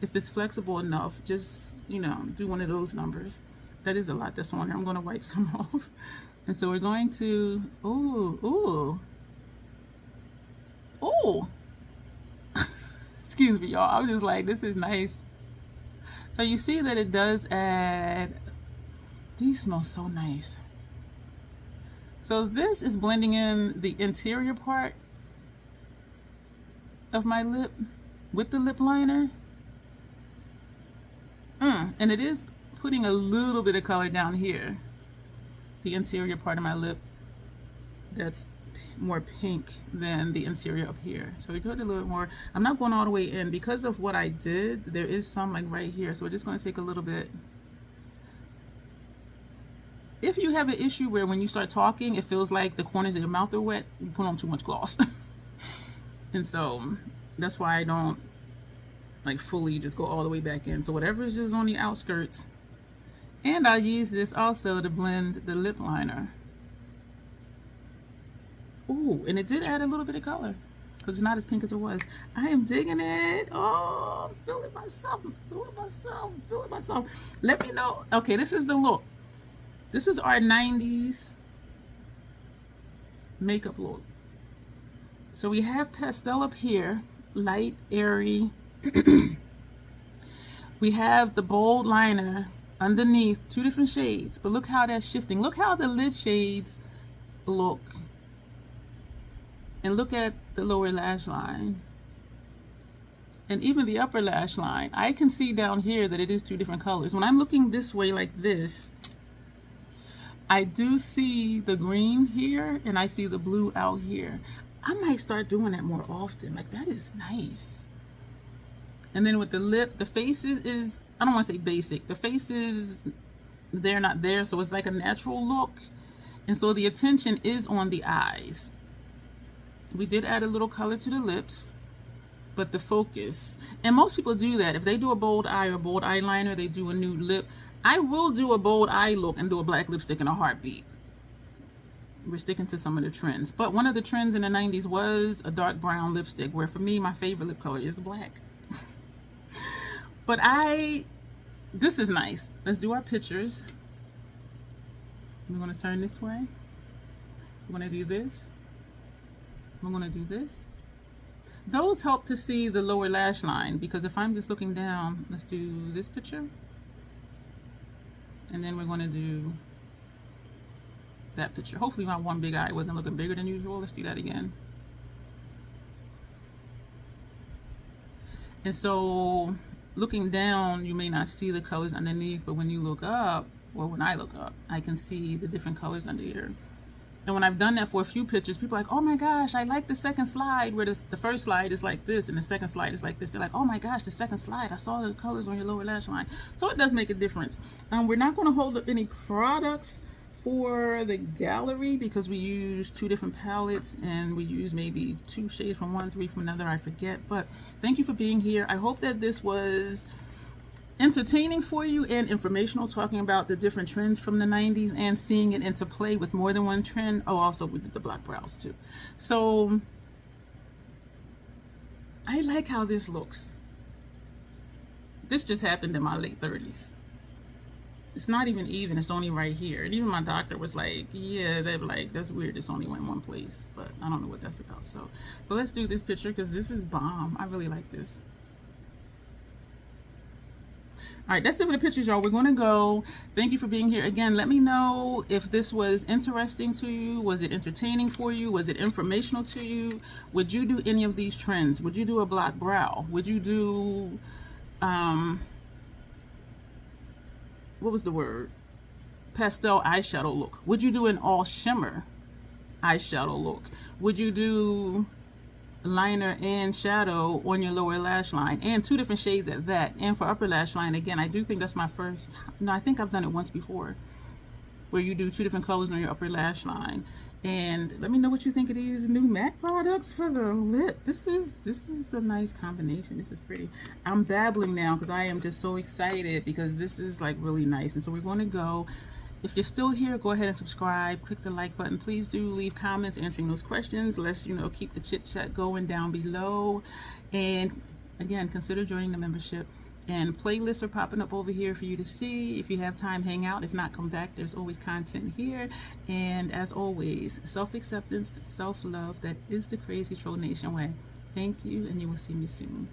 If it's flexible enough, just, you know, do one of those numbers. That is a lot that's on there. I'm going to wipe some off. And so we're going to, ooh. Excuse me, y'all. I was just like, this is nice. So you see that it does add, these smell so nice. So this is blending in the interior part of my lip with the lip liner. And it is putting a little bit of color down here, the interior part of my lip, that's more pink than the interior up here. So we do it a little bit more. I'm not going all the way in because of what I did. There is some like right here, so we're just going to take a little bit. If you have an issue where when you start talking it feels like the corners of your mouth are wet, you put on too much gloss. And so that's why I don't like fully just go all the way back in. So whatever is just on the outskirts. And I'll use this also to blend the lip liner. Ooh, and it did add a little bit of color because it's not as pink as it was. I am digging it. Oh, I'm feeling myself. I'm feeling myself. I'm feeling myself. Let me know. Okay, this is the look. This is our 90s makeup look. So we have pastel up here, light, airy. We have the bold liner underneath, 2 different shades, but look how that's shifting. Look how the lid shades look. And look at the lower lash line. And even the upper lash line. I can see down here that it is 2 different colors. When I'm looking this way like this, I do see the green here and I see the blue out here. I might start doing that more often. Like, that is nice. And then with the lip, the face is I don't want to say basic. The face is they're not there, so it's like a natural look. And so the attention is on the eyes. We did add a little color to the lips, but the focus, and most people do that. If they do a bold eye or bold eyeliner, they do a nude lip. I will do a bold eye look and do a black lipstick in a heartbeat. We're sticking to some of the trends. But one of the trends in the 90s was a dark brown lipstick, where for me, my favorite lip color is black. But this is nice. Let's do our pictures. We're going to turn this way. We're going to do this. I'm going to do this. Those help to see the lower lash line, because if I'm just looking down, let's do this picture. And then we're going to do that picture. Hopefully my one big eye wasn't looking bigger than usual. Let's do that again. And so looking down, you may not see the colors underneath, but when you look up, or when I look up, I can see the different colors under here. And when I've done that for a few pictures, people are like, oh my gosh, I like the second slide where the first slide is like this and the second slide is like this. They're like, oh my gosh, the second slide, I saw the colors on your lower lash line. So it does make a difference. We're not going to hold up any products for the gallery because we use 2 different palettes and we use maybe 2 shades from one, 3 from another, I forget. But thank you for being here. I hope that this was entertaining for you and informational, talking about the different trends from the 90s and seeing it into play with more than one trend. Oh, also we did the black brows too. So I like how this looks. This just happened in my late 30s. It's not even, it's only right here. And even my doctor was like, yeah, they were like, that's weird, it's only in one place, but I don't know what that's about. So, but let's do this picture because this is bomb. I really like this. All right, that's it for the pictures, y'all. We're going to go. Thank you for being here. Again, let me know if this was interesting to you. Was it entertaining for you? Was it informational to you? Would you do any of these trends? Would you do a black brow? Would you do, what was the word? Pastel eyeshadow look? Would you do an all shimmer eyeshadow look? Would you do liner and shadow on your lower lash line, and 2 different shades at that? And for upper lash line, again, I do think that's my first time. No, I think I've done it once before, where you do 2 different colors on your upper lash line. And let me know what you think of these new MAC products for the lip. This is a nice combination. This is pretty. I'm babbling now because I am just so excited because this is like really nice. And so we're going to go. If you're still here, go ahead and subscribe, click the like button. Please do leave comments answering those questions. Let's, keep the chit chat going down below. And again, consider joining the membership. And playlists are popping up over here for you to see. If you have time, hang out. If not, come back. There's always content here. And as always, self-acceptance, self-love, that is the Crazy Troll Nation way. Thank you, and you will see me soon.